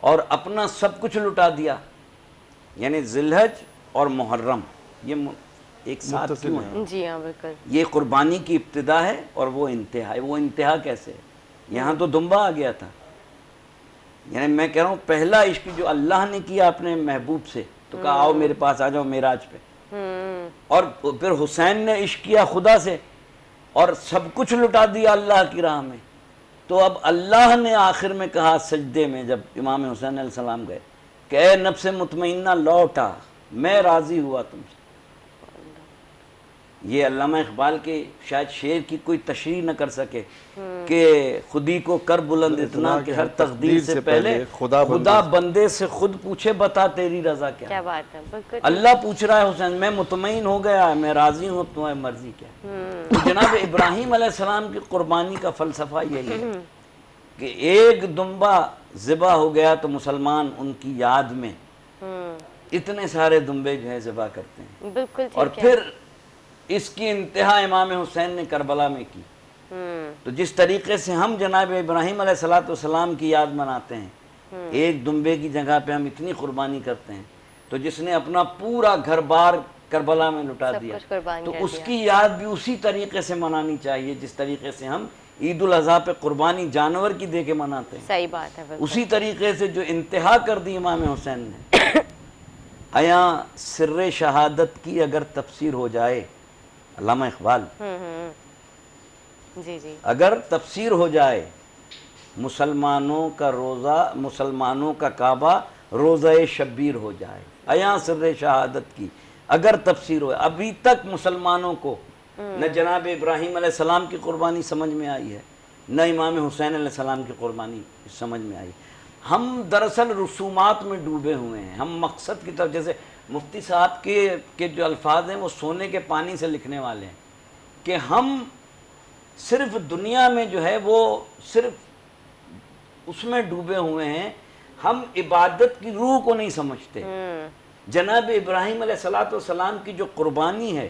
Speaker 2: اور اپنا سب کچھ لٹا دیا۔ یعنی ذی الحج اور محرم یہ ایک ساتھ کیوں ہیں؟
Speaker 1: جی ہاں، بالکل۔
Speaker 2: یہ قربانی کی ابتدا ہے اور وہ انتہا ہے۔ وہ انتہا کیسے ہے؟ یہاں تو دمبا آ گیا تھا۔ یعنی میں کہہ رہا ہوں پہلا عشق جو اللہ نے کیا اپنے محبوب سے، تو کہا آؤ میرے پاس آ جاؤ معراج پہ، اور پھر حسین نے عشق کیا خدا سے اور سب کچھ لٹا دیا اللہ کی راہ میں۔ تو اب اللہ نے آخر میں کہا سجدے میں، جب امام حسین علیہ السلام گئے کہ اے نفس مطمئنہ لوٹا، میں راضی ہوا تم سے۔ یہ علامہ اقبال کے شاید شعر کی کوئی تشریح نہ کر سکے کہ خودی کو کر بلند اتنا کہ ہر تقدیر سے پہلے خدا بندے سے خود پوچھے بتا تیری رضا کیا۔
Speaker 1: کیا بات ہے، بالکل۔
Speaker 2: اللہ پوچھ رہا ہے حسین، میں مطمئن ہو گیا، میں راضی ہوں، تمہیں مرضی کیا۔ تو جناب ابراہیم علیہ السلام کی قربانی کا فلسفہ یہی ہے کہ ایک دمبا ذبح ہو گیا تو مسلمان ان کی یاد میں اتنے سارے دمبے جو ہیں ذبح کرتے ہیں۔
Speaker 1: بالکل
Speaker 2: اور
Speaker 1: ٹھیک ہے۔
Speaker 2: پھر اس کی انتہا امام حسین نے کربلا میں کی۔ تو جس طریقے سے ہم جناب ابراہیم علیہ السلام کی یاد مناتے ہیں، ایک دمبے کی جگہ پہ ہم اتنی قربانی کرتے ہیں، تو جس نے اپنا پورا گھر بار کربلا میں لٹا دیا، تو اس کی یاد بھی اسی طریقے سے منانی چاہیے جس طریقے سے ہم عید الاضحیٰ پہ قربانی جانور کی دے کے مناتے ہیں۔
Speaker 1: صحیح بات ہے، بالکل۔
Speaker 2: اسی طریقے سے جو انتہا کر دی امام حسین نے، ایاں سر شہادت کی اگر تفسیر ہو جائے، علامہ اقبال،
Speaker 1: جی جی،
Speaker 2: اگر تفسیر ہو جائے مسلمانوں کا روزہ، مسلمانوں کا کعبہ روزہ شبیر ہو جائے، ایاں سر شہادت کی اگر تفسیر ہو، ابھی تک مسلمانوں کو نہ جناب ابراہیم علیہ السلام کی قربانی سمجھ میں آئی ہے، نہ امام حسین علیہ السلام کی قربانی سمجھ میں آئی۔ ہم دراصل رسومات میں ڈوبے ہوئے ہیں، ہم مقصد کی طرف، جیسے مفتی صاحب کے جو الفاظ ہیں وہ سونے کے پانی سے لکھنے والے ہیں، کہ ہم صرف دنیا میں جو ہے وہ صرف اس میں ڈوبے ہوئے ہیں، ہم عبادت کی روح کو نہیں سمجھتے۔ جناب ابراہیم علیہ السلام کی جو قربانی ہے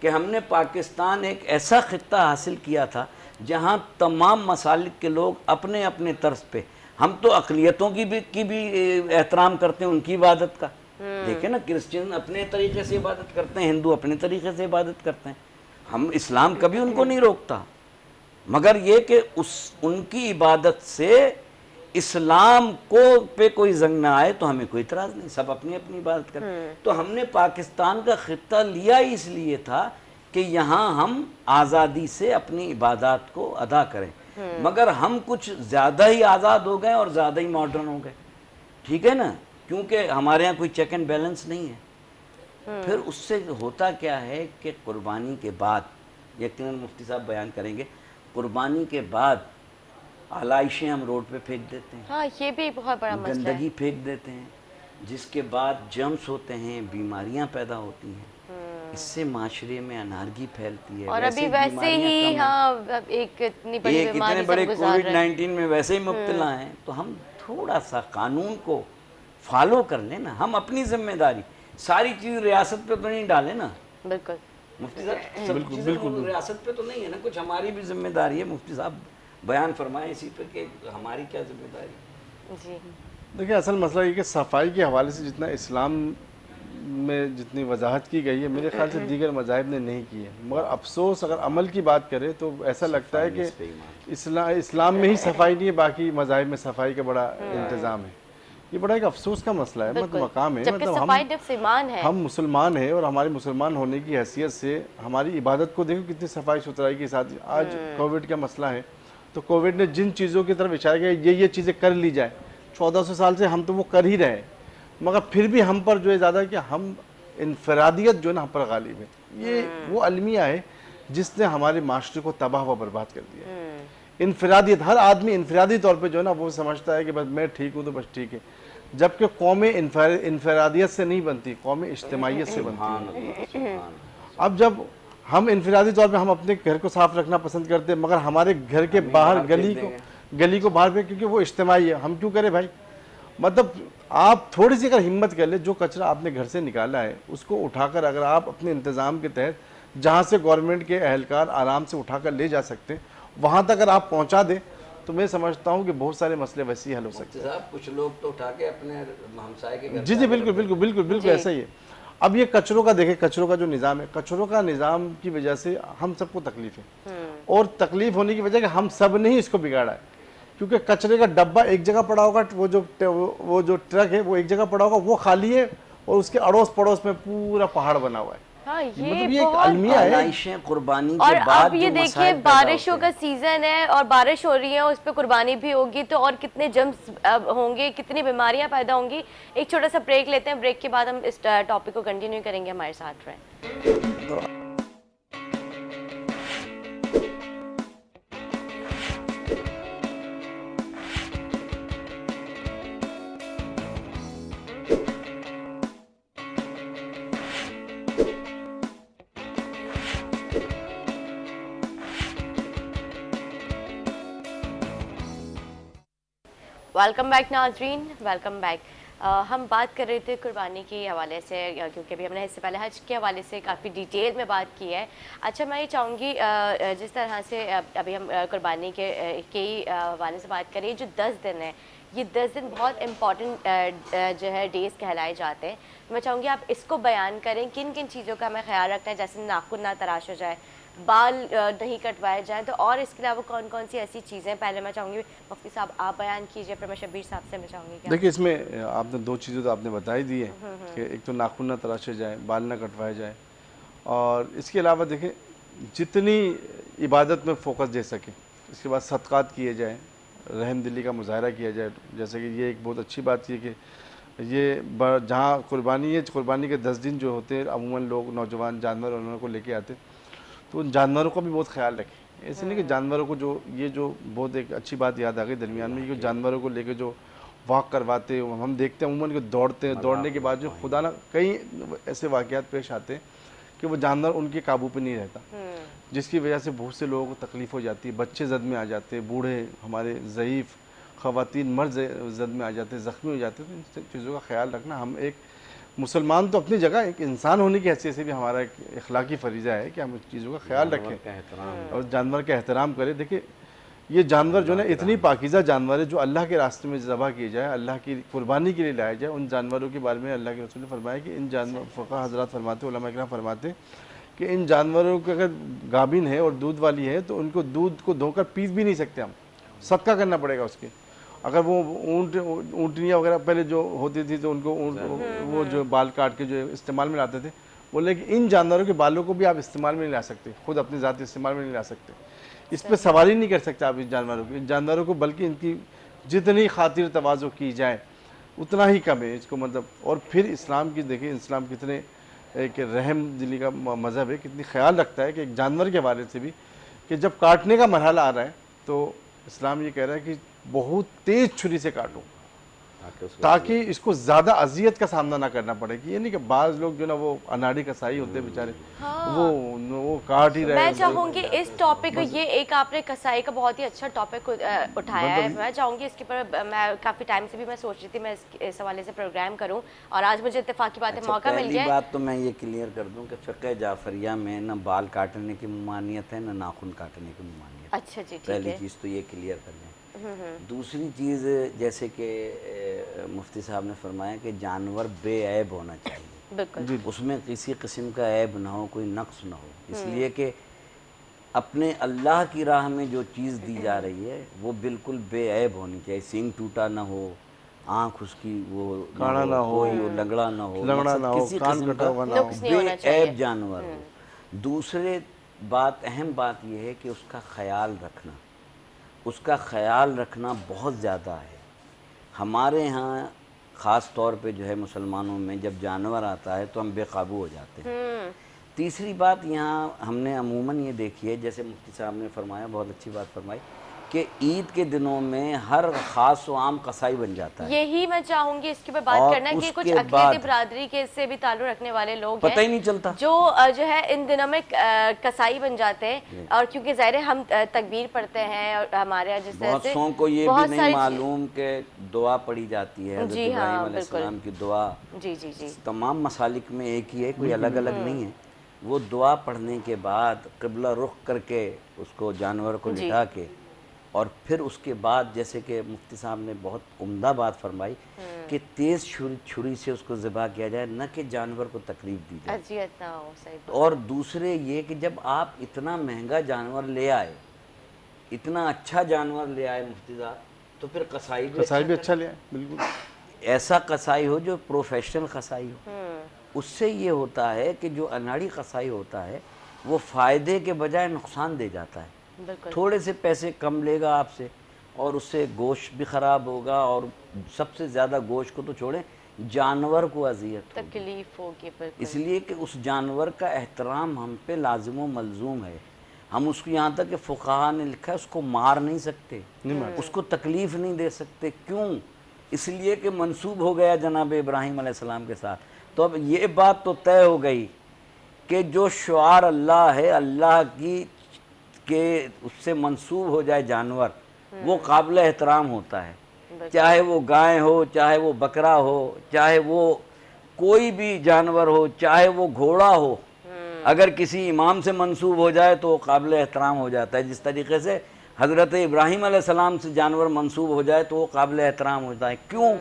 Speaker 2: کہ ہم نے پاکستان ایک ایسا خطہ حاصل کیا تھا جہاں تمام مسالک کے لوگ اپنے اپنے طرز پہ، ہم تو اقلیتوں کی بھی احترام کرتے ہیں، ان کی عبادت کا. دیکھیں نا، کرسچن اپنے طریقے سے عبادت کرتے ہیں، ہندو اپنے طریقے سے عبادت کرتے ہیں. ہم اسلام کبھی ان کو نہیں روکتا، مگر یہ کہ ان کی عبادت سے اسلام کو پہ کوئی زنگ نہ آئے تو ہمیں کوئی اعتراض نہیں، سب اپنی اپنی عبادت کریں. تو ہم نے پاکستان کا خطہ لیا ہی اس لیے تھا کہ یہاں ہم آزادی سے اپنی عبادات کو ادا کریں. مگر ہم کچھ زیادہ ہی آزاد ہو گئے اور زیادہ ہی ماڈرن ہو گئے، ٹھیک ہے نا، کیونکہ ہمارے ہاں کوئی چیک اینڈ بیلنس نہیں ہے. پھر اس سے ہوتا کیا ہے کہ قربانی کے بعد، یقیناً مفتی صاحب بیان کریں گے، قربانی کے بعد آلائشیں ہم روڈ پہ پھینک دیتے ہیں.
Speaker 1: ہاں یہ بھی بہت بڑا مسئلہ ہے.
Speaker 2: گندگی پھینک دیتے ہیں، جس کے بعد جرمز ہوتے ہیں، بیماریاں پیدا ہوتی ہیں. اس سے معاشرے میں انارگی پھیلتی ہے.
Speaker 1: اور ابھی ویسے ہی ایک اتنی بڑی بیماری
Speaker 2: اتنے بڑے
Speaker 1: سب گزار رہے ہیں.
Speaker 2: کووڈ-19 میں ویسے ہی مبتلا ہیں. تو ہم تھوڑا سا قانون کو فالو کر لیں نا، ہم اپنی ذمہ داری، ساری چیز ریاست پہ تو نہیں ڈالیں نا.
Speaker 1: بالکل
Speaker 2: مفتی صاحب سب چیزیں ریاست پہ تو نہیں ہے نا، کچھ ہماری بھی ذمہ داری ہے. مفتی صاحب بیان فرمائیں اسی پہ کہ ہماری کیا ذمہ داری ہے.
Speaker 1: جی
Speaker 3: دیکھیں، اصل مسئلہ یہ کہ صفائی کے حوالے سے جتنا اسلام میں جتنی وضاحت کی گئی ہے، میرے خیال سے دیگر مذاہب نے نہیں کی ہے. مگر افسوس اگر عمل کی بات کریں تو ایسا لگتا ہے کہ اسلام میں ہی صفائی نہیں ہے، باقی مذاہب میں صفائی کا بڑا انتظام ہے. یہ بڑا ایک افسوس کا مسئلہ ہے، مقام ہے.
Speaker 1: جبکہ صفائی نفس ایمان ہے.
Speaker 3: ہم مسلمان ہیں اور ہمارے مسلمان ہونے کی حیثیت سے ہماری عبادت کو دیکھو کتنی صفائی ستھرائی کے ساتھ. آج کووڈ کا مسئلہ ہے تو کووڈ نے جن چیزوں کی طرف اشارہ کیا یہ چیزیں کر لی جائے، 1400 سال سے ہم تو وہ کر ہی رہے ہیں، مگر پھر بھی ہم پر جو ہے زیادہ کہ ہم انفرادیت جو ہے نا ہم پر غالب ہے. یہ وہ المیہ ہے جس نے ہمارے معاشرے کو تباہ و برباد کر دیا. انفرادیت، ہر آدمی انفرادی طور پہ جو ہے نا وہ سمجھتا ہے کہ بس میں ٹھیک ہوں تو بس ٹھیک ہے، جبکہ قومیں انفرادیت سے نہیں بنتی، قومیں اجتماعیت سے بنتی ہیں. اب جب ہم انفرادی طور پہ ہم اپنے گھر کو صاف رکھنا پسند کرتے ہیں، مگر ہمارے گھر کے باہر گلی کو باہر پہ، کیونکہ وہ اجتماعی ہے، ہم کیوں کریں بھائی؟ مطلب آپ تھوڑی سی اگر ہمت کر لیں، جو کچرا آپ نے گھر سے نکالا ہے اس کو اٹھا کر اگر آپ اپنے انتظام کے تحت جہاں سے گورنمنٹ کے اہلکار آرام سے اٹھا کر لے جا سکتے ہیں وہاں تک اگر آپ پہنچا دیں تو میں سمجھتا ہوں کہ بہت سارے مسئلے ویسے ہی حل ہو سکتے ہیں.
Speaker 2: صاحب کچھ لوگ تو اٹھا کے اپنے ہمسائے کے گھر.
Speaker 3: جی بالکل ایسا ہی ہے. اب یہ کچروں کا دیکھیں، کچروں کا جو نظام ہے، کچروں کا نظام کی وجہ سے ہم سب کو تکلیف ہے، اور تکلیف ہونے کی وجہ کہ ہم سب نے ہی اس کو بگاڑا ہے. کیونکہ کچرے کا ڈبہ ایک جگہ پڑا ہوگا، وہ جو ٹرک ہے وہ ایک جگہ پڑا ہوگا، وہ خالی ہے، اور اس کے اڑوس پڑوس میں پورا پہاڑ بنا ہوا ہے.
Speaker 1: یہ
Speaker 3: ایک المیہ ہے.
Speaker 2: آلائشیں قربانی
Speaker 1: اور
Speaker 2: کے بعد
Speaker 1: اب یہ دیکھیے بارشوں کا سیزن ہے اور بارش ہو رہی ہے، اس پہ قربانی بھی ہوگی تو اور کتنے جرمز ہوں گے، کتنی بیماریاں پیدا ہوں گی. ایک چھوٹا سا بریک لیتے ہیں، بریک کے بعد ہم اس ٹاپک کو کنٹینیو کریں گے. ہمارے ساتھ رہیں. ویلکم بیک ناظرین، ویلکم بیک. ہم بات کر رہے تھے قربانی کے حوالے سے، کیونکہ ابھی ہم نے اس سے پہلے حج کے حوالے سے کافی ڈیٹیل میں بات کی ہے. اچھا میں یہ چاہوں گی جس طرح سے ابھی ہم قربانی کے حوالے سے بات کریں، جو 10 دن ہیں، یہ 10 دن بہت امپورٹنٹ جو ہے ڈیز کہلائے جاتے ہیں. میں چاہوں گی آپ اس کو بیان کریں، کن کن چیزوں کا ہمیں خیال رکھنا ہے، جیسے ناخن نہ تراش ہو جائے، بال نہیں کٹوائے جائیں، تو اور اس کے علاوہ کون کون سی ایسی چیزیں. پہلے میں چاہوں گی مفتی صاحب آپ بیان کیجئے، پھر میں شبیر صاحب سے میں چاہوں گی.
Speaker 3: دیکھیں اس میں آپ نے 2 چیزیں تو آپ نے بتائی دی ہے کہ ایک تو ناخن نہ تراشے جائیں، بال نہ کٹوائے جائیں، اور اس کے علاوہ دیکھیں جتنی عبادت میں فوکس دے سکیں. اس کے بعد صدقات کیے جائیں، رحم دلی کا مظاہرہ کیا جائے. جیسے کہ یہ ایک بہت اچھی بات یہ کہ یہ جہاں قربانی ہے، قربانی کے 10 دن جو ہوتے ہیں عموماً لوگ نوجوان جانور انہوں کو لے کے آتے ہیں، تو ان جانوروں کا بھی بہت خیال رکھیں. ایسے نہیں کہ جانوروں کو جو بہت ایک اچھی بات یاد آ گئی درمیان میں، کہ جانوروں کو لے کے جو واک کرواتے ہیں، ہم دیکھتے ہیں عموماً کہ دوڑتے ہیں، دوڑنے کے بعد جو خدا نہ کئی ایسے واقعات پیش آتے ہیں کہ وہ جانور ان کے قابو پہ نہیں رہتا، جس کی وجہ سے بہت سے لوگوں کو تکلیف ہو جاتی ہے. بچے زد میں آ جاتے ہیں، بوڑھے، ہمارے ضعیف خواتین، مرد زد میں آ جاتے ہیں، زخمی ہو جاتے ہیں. تو ان چیزوں کا خیال رکھنا ہم ایک مسلمان تو اپنی جگہ ایک انسان ہونے کی حیثیت سے بھی ہمارا ایک اخلاقی فریضہ ہے کہ ہم اس چیزوں کا خیال رکھیں اور جانور کا احترام کریں. دیکھیں یہ جانور جو ہے نا اتنی پاکیزہ جانور ہے جو اللہ کے راستے میں ذبح کیے جائے, اللہ کی قربانی کے لیے لائے جائے. ان جانوروں کے بارے میں اللہ کے رسول نے فرمایا کہ ان جانور, فقہ حضرات فرماتے, علماء کرام فرماتے کہ ان جانوروں کو اگر گابن ہے اور دودھ والی ہے تو ان کو دودھ کو دھو کر پیس بھی نہیں سکتے ہم, صدقہ کرنا پڑے گا اس کے. اگر وہ اونٹنیاں وغیرہ پہلے جو ہوتی تھی تو ان کو وہ جو بال کاٹ کے جو استعمال میں لاتے تھے, بولے کہ ان جانوروں کے بالوں کو بھی آپ استعمال میں نہیں لا سکتے, خود اپنے ذاتی استعمال میں نہیں لا سکتے, اس پہ سواری نہیں کر سکتے آپ ان جانوروں کو, بلکہ ان کی جتنی خاطر تواضع کی جائے اتنا ہی کم ہے اس کو مطلب. اور پھر اسلام کی دیکھیں, اسلام کتنے ایک رحم دلی کا مذہب ہے, کتنی خیال رکھتا ہے کہ ایک جانور کے حوالے سے بھی کہ جب کاٹنے کا مرحلہ آ رہا ہے تو اسلام یہ کہہ رہا ہے کہ بہت تیز چھری سے کاٹو تاکہ اس کو زیادہ اذیت کا سامنا نہ کرنا پڑے. کہ یہ نہیں کہ بعض لوگ جو نا وہ اناڑی کسائی ہوتے ہیں بیچارے, وہ کاٹ ہی رہے.
Speaker 1: میں چاہوں گی اس ٹاپک کو, یہ ایک آپ نے کسائی کا بہت ہی اچھا ٹاپک اٹھایا ہے, میں چاہوں گی اس کے اوپر, میں کافی ٹائم سے بھی میں سوچ رہی تھی میں اس حوالے سے پروگرام کروں اور آج مجھے اتفاقی بات ہے موقع مل گیا.
Speaker 2: پہلی بات تو میں یہ کلیئر کر دوں کہ فقہ جعفریہ میں نہ بال کاٹنے کی ممانعت ہے نہ ناخن کاٹنے کی ممانعت.
Speaker 1: اچھا جی,
Speaker 2: پہلی چیز تو یہ کلیئر کر لیں. دوسری چیز جیسے کہ مفتی صاحب نے فرمایا کہ جانور بے عیب ہونا چاہیے,
Speaker 1: بالکل
Speaker 2: اس میں کسی قسم کا عیب نہ ہو, کوئی نقص نہ ہو, اس لیے کہ اپنے اللہ کی راہ میں جو چیز دی جا رہی ہے وہ بالکل بے عیب ہونی چاہیے. سینگ ٹوٹا نہ ہو, آنکھ اس کی وہ
Speaker 3: کاڑا نہ ہو,
Speaker 2: کوئی لنگڑا نہ ہو, کسی
Speaker 3: کان
Speaker 2: قسم
Speaker 3: کٹا
Speaker 2: کا
Speaker 3: ہوا نہ ہو,
Speaker 2: بے عیب جانور ہو. دوسرے بات, اہم بات یہ ہے کہ اس کا خیال رکھنا, اس کا خیال رکھنا بہت زیادہ ہے. ہمارے ہاں خاص طور پہ جو ہے مسلمانوں میں جب جانور آتا ہے تو ہم بے قابو ہو جاتے ہیں. تیسری بات یہاں ہم نے عموماً یہ دیکھی ہے, جیسے مفتی صاحب نے فرمایا, بہت اچھی بات فرمائی کہ عید کے دنوں میں ہر خاص و عام قصائی بن جاتا ہے.
Speaker 1: یہی میں چاہوں گی اس کے اوپر بات کرنا کہ کچھ اقلیتی برادری کے سے بھی تعلق رکھنے والے لوگ ہیں,
Speaker 2: پتہ ہی نہیں چلتا,
Speaker 1: جو ہے ان دنوں میں کسائی بن جاتے ہیں. اور کیونکہ ظاہر ہے ہم تکبیر پڑھتے ہیں اور ہمارے یہاں جس طرح سے
Speaker 2: بہت کو یہ بھی نہیں معلوم کہ دعا پڑھی جاتی ہے, حضرت ابراہیم علیہ السلام کی دعا تمام مسالک میں ایک ہی ہے, کوئی الگ الگ نہیں ہے. وہ دعا پڑھنے کے بعد قبلہ رخ کر کے اس کو جانور کو لٹا کے اور پھر اس کے بعد جیسے کہ مفتی صاحب نے بہت عمدہ بات فرمائی کہ تیز چھری سے اس کو ذبح کیا جائے, نہ کہ جانور کو تکلیف دی جائے,
Speaker 1: اذیت نہ ہو.
Speaker 2: اور دوسرے یہ کہ جب آپ اتنا مہنگا جانور لے آئے, اتنا اچھا جانور لے آئے مفتی صاحب, تو پھر قصائی
Speaker 3: بھی اچھا لے آئے. بالکل
Speaker 2: ایسا قصائی ہو جو پروفیشنل قصائی ہو. اس سے یہ ہوتا ہے کہ جو اناڑی قصائی ہوتا ہے وہ فائدے کے بجائے نقصان دے جاتا ہے. تھوڑے سے پیسے کم لے گا آپ سے اور اس سے گوشت بھی خراب ہوگا, اور سب سے زیادہ گوشت کو تو چھوڑیں, جانور کو اذیت
Speaker 1: تکلیف ہوگی.
Speaker 2: اس لیے کہ اس جانور کا احترام ہم پہ لازم و ملزوم ہے. ہم اس کو, یہاں تک کہ فقہا نے لکھا ہے, اس کو مار نہیں سکتے, اس کو تکلیف نہیں دے سکتے. کیوں؟ اس لیے کہ منسوب ہو گیا جناب ابراہیم علیہ السلام کے ساتھ. تو اب یہ بات تو طے ہو گئی کہ جو شعار اللہ ہے, اللہ کی کہ اس سے منسوب ہو جائے جانور, وہ قابل احترام ہوتا ہے. چاہے وہ گائے ہو, چاہے وہ بکرا ہو, چاہے وہ کوئی بھی جانور ہو, چاہے وہ گھوڑا ہو, اگر کسی امام سے منسوب ہو جائے تو وہ قابل احترام ہو جاتا ہے. جس طریقے سے حضرت ابراہیم علیہ السلام سے جانور منسوب ہو جائے تو وہ قابل احترام ہوتا ہے. کیوں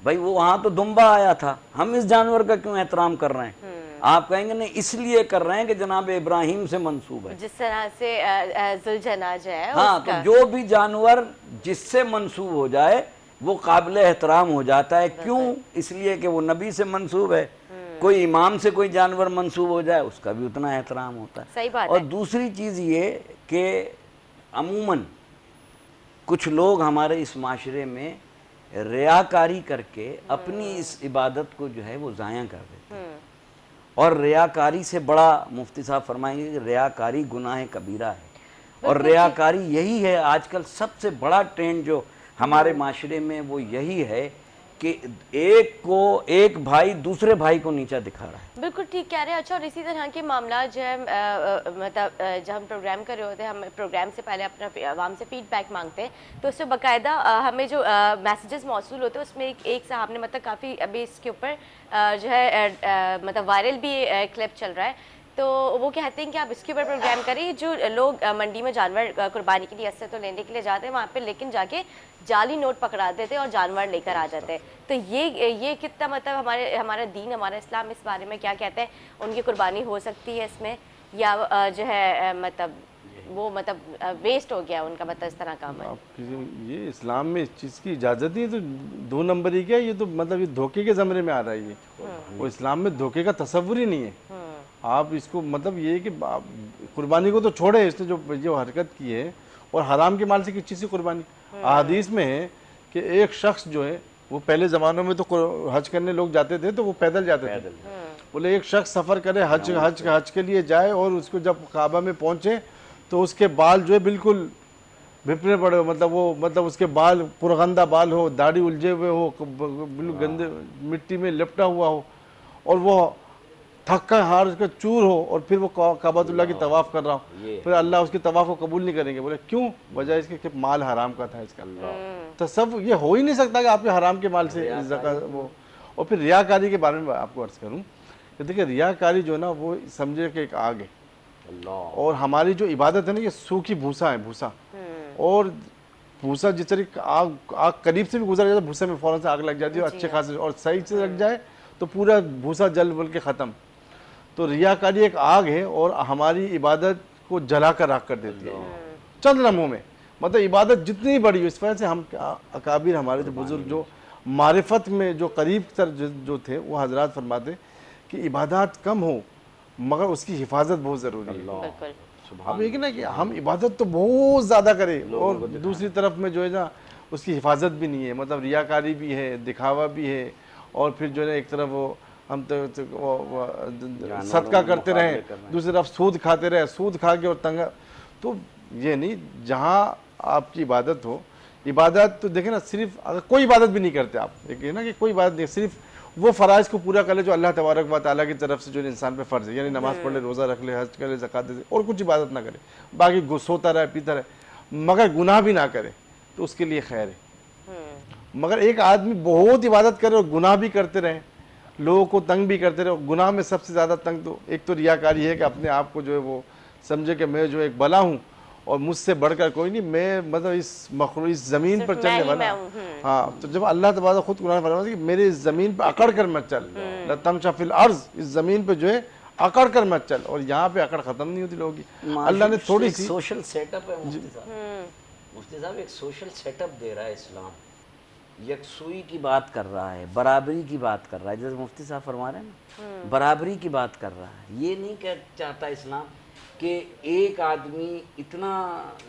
Speaker 2: بھائی؟ وہ وہاں تو دمبا آیا تھا, ہم اس جانور کا کیوں احترام کر رہے ہیں؟ آپ کہیں گے نہیں, اس لیے کر رہے ہیں کہ جناب ابراہیم سے منسوب ہے.
Speaker 1: جس طرح سے ذوالجناح ہے,
Speaker 2: ہاں, تو جو بھی جانور جس سے منسوب ہو جائے وہ قابل احترام ہو جاتا ہے. کیوں؟ اس لیے کہ وہ نبی سے منسوب ہے. کوئی امام سے کوئی جانور منسوب ہو جائے اس کا بھی اتنا احترام ہوتا ہے.
Speaker 1: صحیح بات ہے.
Speaker 2: اور دوسری چیز یہ کہ عموماً کچھ لوگ ہمارے اس معاشرے میں ریاکاری کر کے اپنی اس عبادت کو جو ہے وہ ضائع کر دیتے ہیں. اور ریاکاری سے بڑا, مفتی صاحب فرمائیں گے کہ ریاکاری گناہ کبیرہ ہے. اور ریاکاری یہی ہے آج کل سب سے بڑا ٹرینڈ جو ہمارے معاشرے میں, وہ یہی ہے کہ ایک بھائی دوسرے بھائی کو نیچا دکھا رہا ہے.
Speaker 1: بالکل ٹھیک کہہ رہے ہیں. اچھا، اور اسی طرح کے معاملات جو ہے مطلب جب ہم پروگرام کر رہے ہوتے ہیں، ہم پروگرام سے پہلے اپنا عوام سے فیڈ بیک مانگتے ہیں، تو اس سے باقاعدہ ہمیں جو میسیجز موصول ہوتے ہیں اس میں ایک صاحب نے مطلب کافی ابھی اس کے اوپر جو ہے مطلب وائرل بھی کلپ چل رہا ہے، تو وہ کہتے ہیں کہ آپ اس کے اوپر پروگرام کریں. جو لوگ منڈی میں جانور قربانی کے لیے اسے تو لینے کے لیے جاتے ہیں، وہاں پہ لیکن جا کے جعلی نوٹ پکڑا دیتے اور جانور لے کر آ جاتے ہیں. تو یہ کتنا مطلب ہمارا دین، ہمارا اسلام اس بارے میں کیا کہتے ہیں؟ ان کی قربانی ہو سکتی ہے اس میں، یا جو ہے مطلب وہ مطلب ویسٹ ہو گیا ان کا مطلب اس طرح کا عمل؟
Speaker 3: آپ یہ اسلام میں اس چیز کی اجازت نہیں ہے، تو 2 نمبر ہی کیا، یہ تو مطلب یہ دھوکے کے زمرے میں آ رہا ہے. یہ اور اسلام میں دھوکے کا تصور ہی نہیں ہے. آپ اس کو مطلب یہ کہ قربانی کو تو چھوڑے، اس نے جو حرکت کی ہے، اور حرام کے مال سے کس چیز کی قربانی. احادیث میں ہے کہ ایک شخص جو ہے، وہ پہلے زمانوں میں تو حج کرنے لوگ جاتے تھے تو وہ پیدل جاتے تھے. بولے ایک شخص سفر کرے حج کے لیے جائے، اور اس کو جب کعبہ میں پہنچے تو اس کے بال جو ہے بالکل بھپنے پڑے ہو، مطلب اس کے بال پرغندہ بال ہو، داڑھی الجھے ہوئے ہو، بالکل گندے مٹی میں لپٹا ہوا ہو، اور وہ تھکا ہار اس کا چور ہو، اور پھر وہ کعبۃ اللہ کی طواف کر رہا ہو. پھر اللہ اس کی طواف کو قبول نہیں کریں گے. بولے کیوں؟ وجہ اس کے کہ مال حرام کا تھا اس کا. تو سب یہ ہو ہی نہیں سکتا کہ آپ کے حرام کے مال سے زکوٰۃ وہ. اور پھر ریاکاری کے بارے میں آپ کو عرض کروں کہ دیکھیں، ریاکاری جو ہے نا، وہ سمجھے کہ ایک آگ ہے. اور ہماری جو عبادت ہے نا، یہ سوکھی بھوسا ہے، بھوسا. اور بھوسا جس طرح آگ قریب سے بھی گزر جاتا ہے، بھوسے میں فوراً سے آگ لگ جاتی ہے، اور اچھے خاصے، اور صحیح سے لگ جائے تو پورا بھوسا جل بل کے ختم. تو ریاکاری ایک آگ ہے، اور ہماری عبادت کو جلا کر راکھ کر دیتی ہے چند لمحوں میں. مطلب عبادت جتنی بڑی ہو، اس وجہ سے ہم اکابر، ہمارے جو بزرگ جو معرفت میں جو قریب تر جو تھے، وہ حضرات فرماتے کہ عبادات کم ہو مگر اس کی حفاظت بہت ضروری ہے. اب یہ کہ نا کہ ہم عبادت تو بہت زیادہ کریں، اور دوسری طرف میں جو ہے نا اس کی حفاظت بھی نہیں ہے. مطلب ریاکاری بھی ہے، دکھاوا بھی ہے، اور پھر جو ہے نا ایک طرف وہ ہم تو صدقہ کرتے رہیں، دوسری طرف سود کھاتے رہے، سود کھا کے اور تنگا. تو یہ نہیں، جہاں آپ کی عبادت ہو. عبادت تو دیکھیں نا، صرف اگر کوئی عبادت بھی نہیں کرتے آپ، ایک ہے نا کہ کوئی عبادت نہیں، صرف وہ فرائض کو پورا کر لے جو اللہ تبارک و تعالیٰ کی طرف سے جو انسان پہ فرض ہے. یعنی نماز پڑھ لے، روزہ رکھ لے، حج کر لے، زکوٰۃ دے، اور کچھ عبادت نہ کرے، باقی سوتا رہے، پیتا رہے، مگر گناہ بھی نہ کرے، تو اس کے لیے خیر ہے. مگر ایک آدمی بہت عبادت کرے اور گناہ بھی کرتے رہے، لوگوں کو تنگ بھی کرتے رہے. گناہ میں سب سے زیادہ تنگ تو ایک تو ریاکاری ہے کہ اپنے آپ کو جو ہے وہ سمجھے کہ میں جو ایک بلا ہوں، اور مجھ سے بڑھ کر کوئی نہیں، میں مطلب اس زمین پر چلنے والا. ہاں، تو جب اللہ تبارک خود قرآن فرماتا ہے کہ میرے اس زمین پہ اکڑ کر مت چل، لَتَمْشَ فِي الْأَرْضِ، اس زمین پہ جو ہے اکڑ کر مت چل. اور یہاں پہ اکڑ ختم نہیں ہوتی لوگوں کی. اللہ نے تھوڑی سی
Speaker 2: سوشل سیٹ اپ ہے مفتی صاحب، ایک سوشل سیٹ اپ دے رہا ہے اسلام. یکسوئی کی بات کر رہا ہے، برابری کی بات کر رہا ہے، جیسے مفتی صاحب فرما رہے ہیں نا، برابری کی بات کر رہا ہے. یہ نہیں کہ چاہتا اسلام کہ ایک آدمی اتنا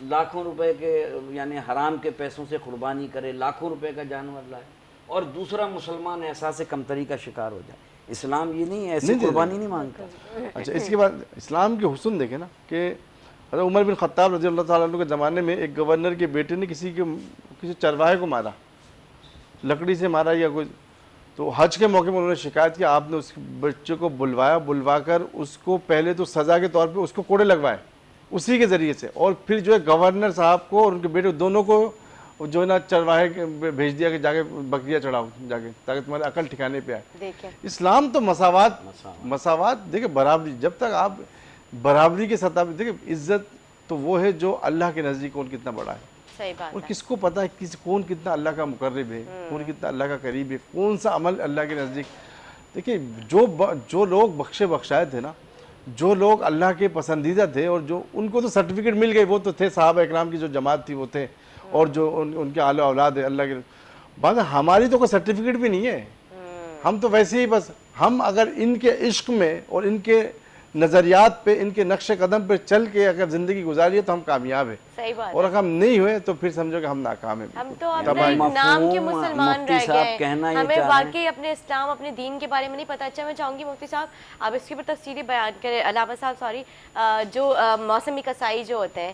Speaker 2: لاکھوں روپے کے یعنی حرام کے پیسوں سے قربانی کرے، لاکھوں روپے کا جانور لائے، اور دوسرا مسلمان احساس کمتری کا شکار ہو جائے. اسلام یہ نہیں ہے، ایسی قربانی نہیں مانگتا.
Speaker 3: اچھا، اس کے بعد اسلام کے حسن دیکھیں نا کہ حضرت عمر بن خطاب رضی اللہ تعالیٰ عنہ کے زمانے میں ایک گورنر کے بیٹے نے کسی چرواہے کو مارا، لکڑی سے مارا یا کوئی. تو حج کے موقع میں انہوں نے شکایت کی، آپ نے اس بچے کو بلوا کر اس کو پہلے تو سزا کے طور پہ اس کو کوڑے لگوائے اسی کے ذریعے سے، اور پھر جو ہے گورنر صاحب کو اور ان کے بیٹے دونوں کو جو ہے نا چرواہے بھیج دیا کہ جا کے بکریاں چڑھاؤ جا کے، تاکہ تمہارے عقل ٹھکانے پہ آئے. اسلام تو مساوات دیکھیں، برابری. جب تک آپ برابری کے سطح پہ دیکھیں، عزت تو وہ ہے جو اللہ کے نزدیک کون کتنا بڑا ہے. اور کس کو پتہ ہے کون کتنا اللہ کا مقرب ہے، کون کتنا اللہ کا قریب ہے، کون سا عمل اللہ کے نزدیک. دیکھیں، جو لوگ بخشائے تھے نا، جو لوگ اللہ کے پسندیدہ تھے، اور جو ان کو تو سرٹیفکیٹ مل گئی، وہ تو تھے صحابہ اکرام کی جو جماعت تھی، وہ تھے، اور جو ان کے آل اولاد ہے اللہ کے. بات ہماری تو کوئی سرٹیفکیٹ بھی نہیں ہے. ہم تو ویسے ہی بس، ہم اگر ان کے عشق میں اور ان کے نظریات پہ، ان کے نقش قدم پہ چل کے اگر زندگی گزاری ہے تو ہم کامیاب ہیں. اور اگر ہم نہیں ہوئے تو پھر سمجھو کہ ہم ناکام ہیں.
Speaker 1: ہم تو اپنے نام کے مسلمان رہ گئے، ہمیں واقعی اپنے اسلام، اپنے دین کے بارے میں نہیں پتہ. اچھا، میں چاہوں گی مفتی صاحب آپ اس کے اوپر تفصیلی بیان کریں، علامہ صاحب سوری، جو موسمی کسائی جو ہوتے ہیں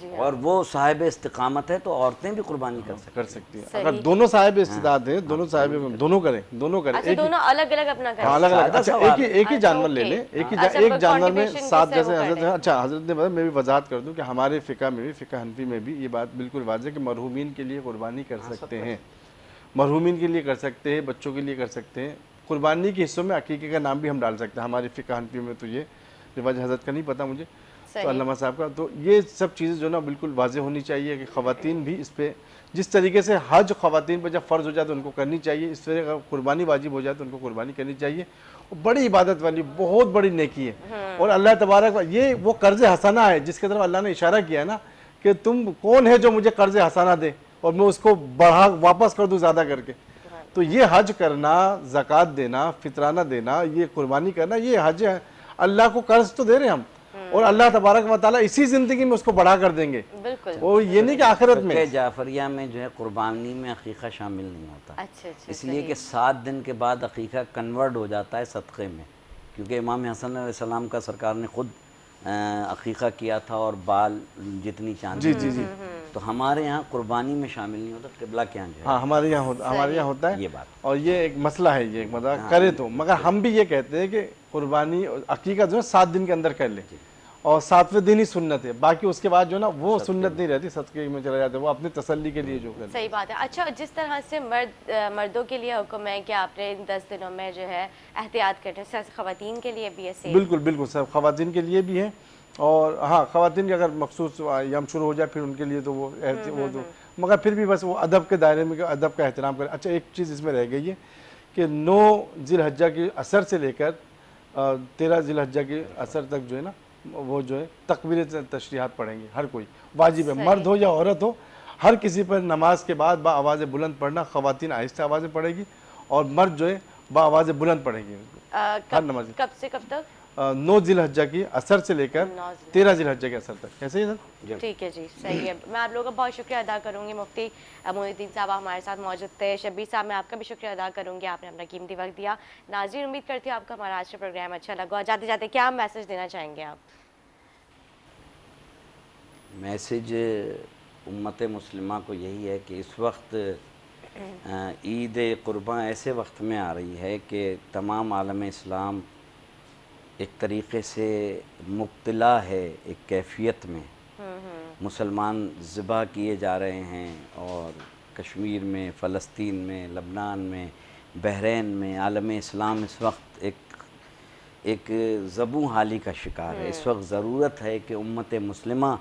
Speaker 1: جی
Speaker 2: اور وہ صاحب استقامت ہے تو عورتیں بھی قربانی کر سکتی
Speaker 3: ہیں اگر دونوں صاحب استعداد ہیں، دونوں صاحب دونوں کریں
Speaker 1: اچھا دونوں الگ الگ اپنا
Speaker 3: ہاں الگ الگ،
Speaker 2: سادہ
Speaker 3: اچھا
Speaker 2: سوال
Speaker 3: ایک ہی
Speaker 1: اچھا،
Speaker 3: جانور لے
Speaker 1: اوکے۔
Speaker 3: لیں،
Speaker 1: اچھا،
Speaker 3: ایک جانور میں
Speaker 1: contribution
Speaker 3: 7
Speaker 1: کس سے وہ
Speaker 3: جیسے
Speaker 1: کر
Speaker 3: حضرت
Speaker 1: رہے ہیں؟
Speaker 3: اچھا حضرت نے بتایا، میں بھی وضاحت کر دوں کہ ہمارے فقہ میں بھی، فقہ حنفی میں بھی یہ بات بالکل واضح ہے کہ مرحومین کے لیے قربانی کر سکتے ہیں، مرحومین کے لیے کر سکتے ہیں، بچوں کے لیے کر سکتے ہیں۔ قربانی کے حصوں میں عقیقے کا نام بھی ہم ڈال سکتے ہیں، ہماری فقہ حنفی میں تو یہ رواج حضرت کا نہیں پتہ مجھے، تو
Speaker 1: صحیح،
Speaker 3: علامہ صاحب کا، تو یہ سب چیزیں جو نا بالکل واضح ہونی چاہیے کہ خواتین بھی اس پہ، جس طریقے سے حج خواتین پہ جب فرض ہو جائے تو ان کو کرنی چاہیے، اس طرح اگر قربانی واجب ہو جائے تو ان کو قربانی کرنی چاہیے۔ بڑی عبادت والی بہت بڑی نیکی ہے، اور اللہ تبارک یہ وہ قرض حسنہ ہے جس کی طرف اللہ نے اشارہ کیا ہے نا کہ تم کون ہے جو مجھے قرض حسنہ دے اور میں اس کو بڑھا واپس کر دوں زیادہ کر کے۔ تو یہ حج کرنا، زکوٰۃ دینا، فطرانہ دینا، یہ قربانی کرنا، یہ حج ہے، اللہ کو قرض تو دے رہے ہیں ہم، اور اللہ تبارک و تعالیٰ اسی زندگی میں اس کو بڑھا کر دیں گے،
Speaker 1: بالکل۔
Speaker 3: وہ یہ نہیں کہ آخرت میں۔
Speaker 2: فقہ جعفریہ میں جو ہے قربانی میں عقیقہ شامل نہیں ہوتا،
Speaker 1: اچھا اچھا،
Speaker 2: اس لیے کہ 7 دن کے بعد عقیقہ کنورٹ ہو جاتا ہے صدقے میں، کیونکہ امام حسن علیہ السلام کا سرکار نے خود عقیقہ کیا تھا اور بال جتنی چاندی
Speaker 3: جی
Speaker 2: تو ہمارے یہاں قربانی میں شامل نہیں ہوتا، قبلہ کے یہاں جو ہے
Speaker 3: ہاں ہمارے یہاں ہوتا ہے،
Speaker 2: یہ بات۔
Speaker 3: اور یہ ایک مسئلہ ہے، یہ مطلب کرے تو، مگر ہم بھی یہ کہتے ہیں کہ قربانی عقیقہ جو ہے 7 دن کے اندر کر لے، اور 7ویں دن ہی سنت ہے، باقی اس کے بعد جو نا وہ سنت نہیں رہتی، صدقے میں چلا جاتا ہے، وہ اپنی تسلی کے لیے جو کرتے ہیں۔
Speaker 1: صحیح بات ہے۔ اچھا جس طرح سے مردوں کے لیے حکم ہے کہ آپ نے ان 10 دنوں میں جو ہے احتیاط کرنا ہے، خواتین کے لیے بھی ہے سیم؟
Speaker 3: بالکل بالکل سر، خواتین کے لیے بھی ہیں، اور ہاں خواتین کے اگر مخصوص ایام شروع ہو جائے پھر ان کے لیے تو وہ تو، مگر پھر بھی بس وہ ادب کے دائرے میں ادب کا احترام کریں۔ اچھا ایک چیز اس میں رہ گئی ہے کہ 9 ذی الحجہ کی عصر سے لے کر 13 ذی الحجہ کی عصر تک جو ہے نا وہ جو ہے تکبیر تشریحات پڑھیں گے ہر کوئی، واجب ہے، مرد ہو یا عورت ہو، ہر کسی پر نماز کے بعد با آواز بلند پڑھنا، خواتین آہستہ آوازیں پڑھے گی اور مرد جو ہے با آواز بلند پڑھیں گے ہر نماز۔
Speaker 1: کب سے کب تک؟
Speaker 3: 9 ذی الحجہ کی عصر سے لے کر 13 ذی الحجہ کے عصر تک، کیسے ہی سر؟
Speaker 1: ٹھیک ہے جی، صحیح ہے۔ میں آپ لوگوں کا بہت شکریہ ادا کروں گی، مفتی معین الدین صاحب ہمارے ساتھ موجود تھے، شبیر صاحب میں آپ کا بھی شکریہ ادا کروں گی، آپ نے اپنا قیمتی وقت دیا۔ ناظرین امید کرتی ہوں آپ کا ہمارا آج کا پروگرام اچھا لگا، اور جاتے جاتے کیا میسج دینا چاہیں گے آپ؟
Speaker 2: میسج امت مسلمہ کو یہی ہے کہ اس وقت عید قرباں ایسے وقت میں آ رہی ہے کہ تمام عالم اسلام ایک طریقے سے مبتلا ہے ایک کیفیت میں، مسلمان ذبح کیے جا رہے ہیں، اور کشمیر میں، فلسطین میں، لبنان میں، بحرین میں عالم اسلام اس وقت ایک ذبح حالی کا شکار ہے۔ اس وقت ضرورت ہے کہ امت مسلمہ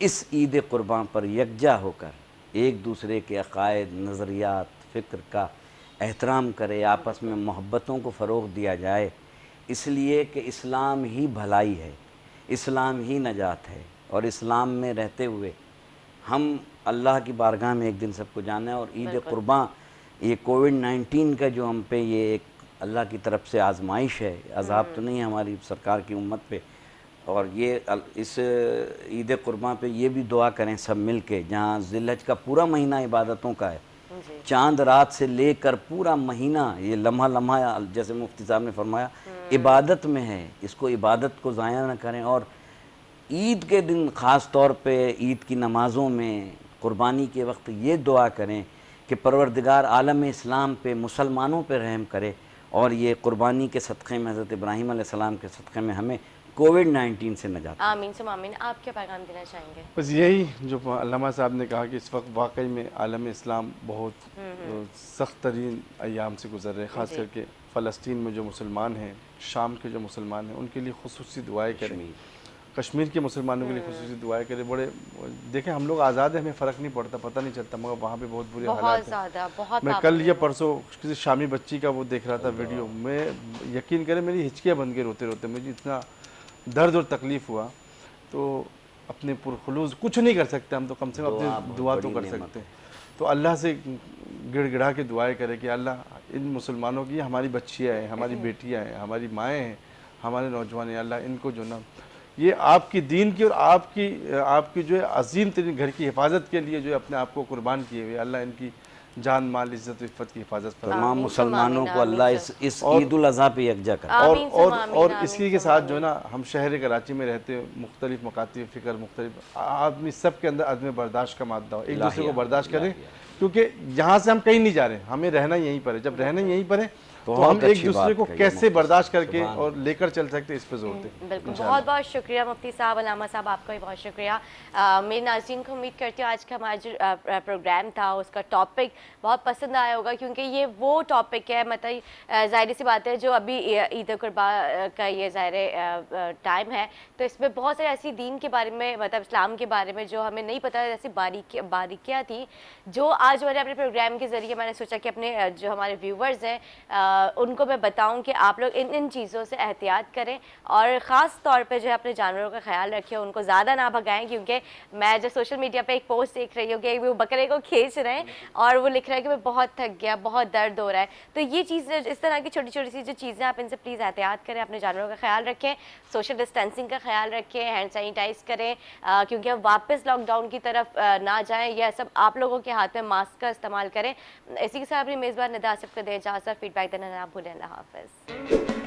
Speaker 2: اس عید قرباں پر یکجا ہو کر ایک دوسرے کے عقائد، نظریات، فکر کا احترام کرے، آپس میں محبتوں کو فروغ دیا جائے، اس لیے کہ اسلام ہی بھلائی ہے، اسلام ہی نجات ہے، اور اسلام میں رہتے ہوئے ہم اللہ کی بارگاہ میں ایک دن سب کو جانا ہے۔ اور عید قرباں یہ کووڈ-19 کا جو ہم پہ یہ ایک اللہ کی طرف سے آزمائش ہے، عذاب تو نہیں ہے ہماری سرکار کی امت پہ، اور یہ اس عید قرباں پہ یہ بھی دعا کریں سب مل کے، جہاں ذی الحجہ کا پورا مہینہ عبادتوں کا ہے، چاند رات سے لے کر پورا مہینہ یہ لمحہ لمحہ جیسے مفتی صاحب نے فرمایا عبادت میں ہے، اس کو عبادت کو ضائع نہ کریں، اور عید کے دن خاص طور پہ عید کی نمازوں میں قربانی کے وقت یہ دعا کریں کہ پروردگار عالم اسلام پہ، مسلمانوں پہ رحم کرے، اور یہ قربانی کے صدقے میں حضرت ابراہیم علیہ السلام کے صدقے میں ہمیں کووڈ-19 سے نجات۔
Speaker 1: آمین ثم آمین۔ آپ کیا پیغام دینا چاہیں گے؟
Speaker 3: بس یہی جو علامہ صاحب نے کہا کہ اس وقت واقعی میں عالم اسلام بہت سخت ترین ایام سے گزر رہے ہیں، خاص کر کے فلسطین میں جو مسلمان ہیں، شام کے جو مسلمان ہیں، ان کے لیے خصوصی دعائیں کریں، کشمیر کے مسلمانوں کے لیے خصوصی دعائیں کریں۔ بڑے دیکھیں ہم لوگ آزاد ہیں، ہمیں فرق نہیں پڑتا، پتہ نہیں چلتا، مگر وہاں پہ بہت برے حالات
Speaker 1: بہت
Speaker 3: ہیں۔
Speaker 1: زیادہ، بہت
Speaker 3: میں کل یا پرسوں کسی شامی بچی کا وہ دیکھ رہا تھا ویڈیو، میں یقین کریں میری ہچکیاں بن کے روتے روتے، مجھے اتنا درد اور تکلیف ہوا۔ تو اپنے پرخلوص کچھ نہیں کر سکتے ہم، تو کم سے کم اپنی دعا تو کر سکتے ہیں، تو اللہ سے گڑ گڑا کے دعائیں کرے کہ اللہ ان مسلمانوں کی، ہماری بچیاں ہیں، ہماری بیٹیاں ہیں، ہماری مائیں ہیں، ہمارے نوجوان ہیں، اللہ ان کو جو نا یہ آپ کی دین کی اور آپ کی جو ہے عظیم ترین گھر کی حفاظت کے لیے جو ہے اپنے آپ کو قربان کیے ہوئے، اللہ ان کی جان مال عزت و عفت کی حفاظت فرمائے.
Speaker 2: تمام
Speaker 1: آمین،
Speaker 2: مسلمانوں کو
Speaker 1: آمین،
Speaker 2: اللہ اس عید الاضحیٰ پہ یکجا کرے.
Speaker 3: اور
Speaker 1: آمین
Speaker 3: اور
Speaker 1: ثم آمین،
Speaker 3: اور
Speaker 1: آمین
Speaker 3: اسی کے
Speaker 1: ثم
Speaker 3: ساتھ جو ہے
Speaker 1: آمین۔
Speaker 3: نا ہم شہر کراچی میں رہتے ہیں, مختلف مکاتب فکر, مختلف آدمی سب کے اندر عدم برداشت کا مادہ ہو, ایک دوسرے کو برداشت کریں, کیونکہ یہاں سے ہم کہیں نہیں جا رہے, ہمیں رہنا یہیں پر ہے. جب رہنا یہیں پر ہے تو ہم
Speaker 2: بہت
Speaker 3: ایک
Speaker 2: اچھی
Speaker 3: دوسرے
Speaker 2: بات
Speaker 3: کو
Speaker 2: کہی ہے
Speaker 3: کیسے
Speaker 2: مفتی
Speaker 3: برداشت کر
Speaker 2: صاحب،
Speaker 3: کے
Speaker 2: سبحان
Speaker 3: اور لے کر چل سکتے اس پہ زور دیں.
Speaker 1: بالکل, بہت بہت شکریہ مفتی صاحب, علامہ صاحب, آپ کا بھی بہت شکریہ. میرے ناظرین کو امید کرتی ہوں آج کا ہمارا جو پروگرام تھا اس کا ٹاپک بہت پسند آیا ہوگا, کیونکہ یہ وہ ٹاپک ہے, مطلب ظاہر سی بات ہے جو ابھی عید قربا کا یہ ظاہر ٹائم ہے, تو اس میں بہت سارے ایسی دین کے بارے میں, مطلب اسلام کے بارے میں جو ہمیں نہیں پتہ, ایسی باریکیاں تھیں جو آج میں نے اپنے پروگرام کے ذریعے میں نے سوچا کہ اپنے جو ہمارے ویورز ہیں ان کو میں بتاؤں کہ آپ لوگ ان چیزوں سے احتیاط کریں, اور خاص طور پہ جو ہے اپنے جانوروں کا خیال رکھیں, ان کو زیادہ نہ بھگائیں. کیونکہ میں جو سوشل میڈیا پہ ایک پوسٹ دیکھ رہی ہوں کہ وہ بکرے کو کھینچ رہے ہیں اور وہ لکھ رہا ہے کہ میں بہت تھک گیا, بہت درد ہو رہا ہے. تو یہ چیز, اس طرح کی چھوٹی چھوٹی سی جو چیزیں, آپ ان سے پلیز احتیاط کریں, اپنے جانوروں کا خیال رکھیں, سوشل ڈسٹینسنگ کا خیال رکھیں, ہینڈ سینیٹائز کریں, کیونکہ اب واپس لاک ڈاؤن کی طرف نہ جائیں. یہ سب آپ لوگوں کے ہاتھ میں, ماسک کا استعمال کریں. اسی کے ساتھ اپنی میزبان ندا آصف کو دیں اجازت, فیڈ بیک دینا نہ بھولیں. اللہ حافظ.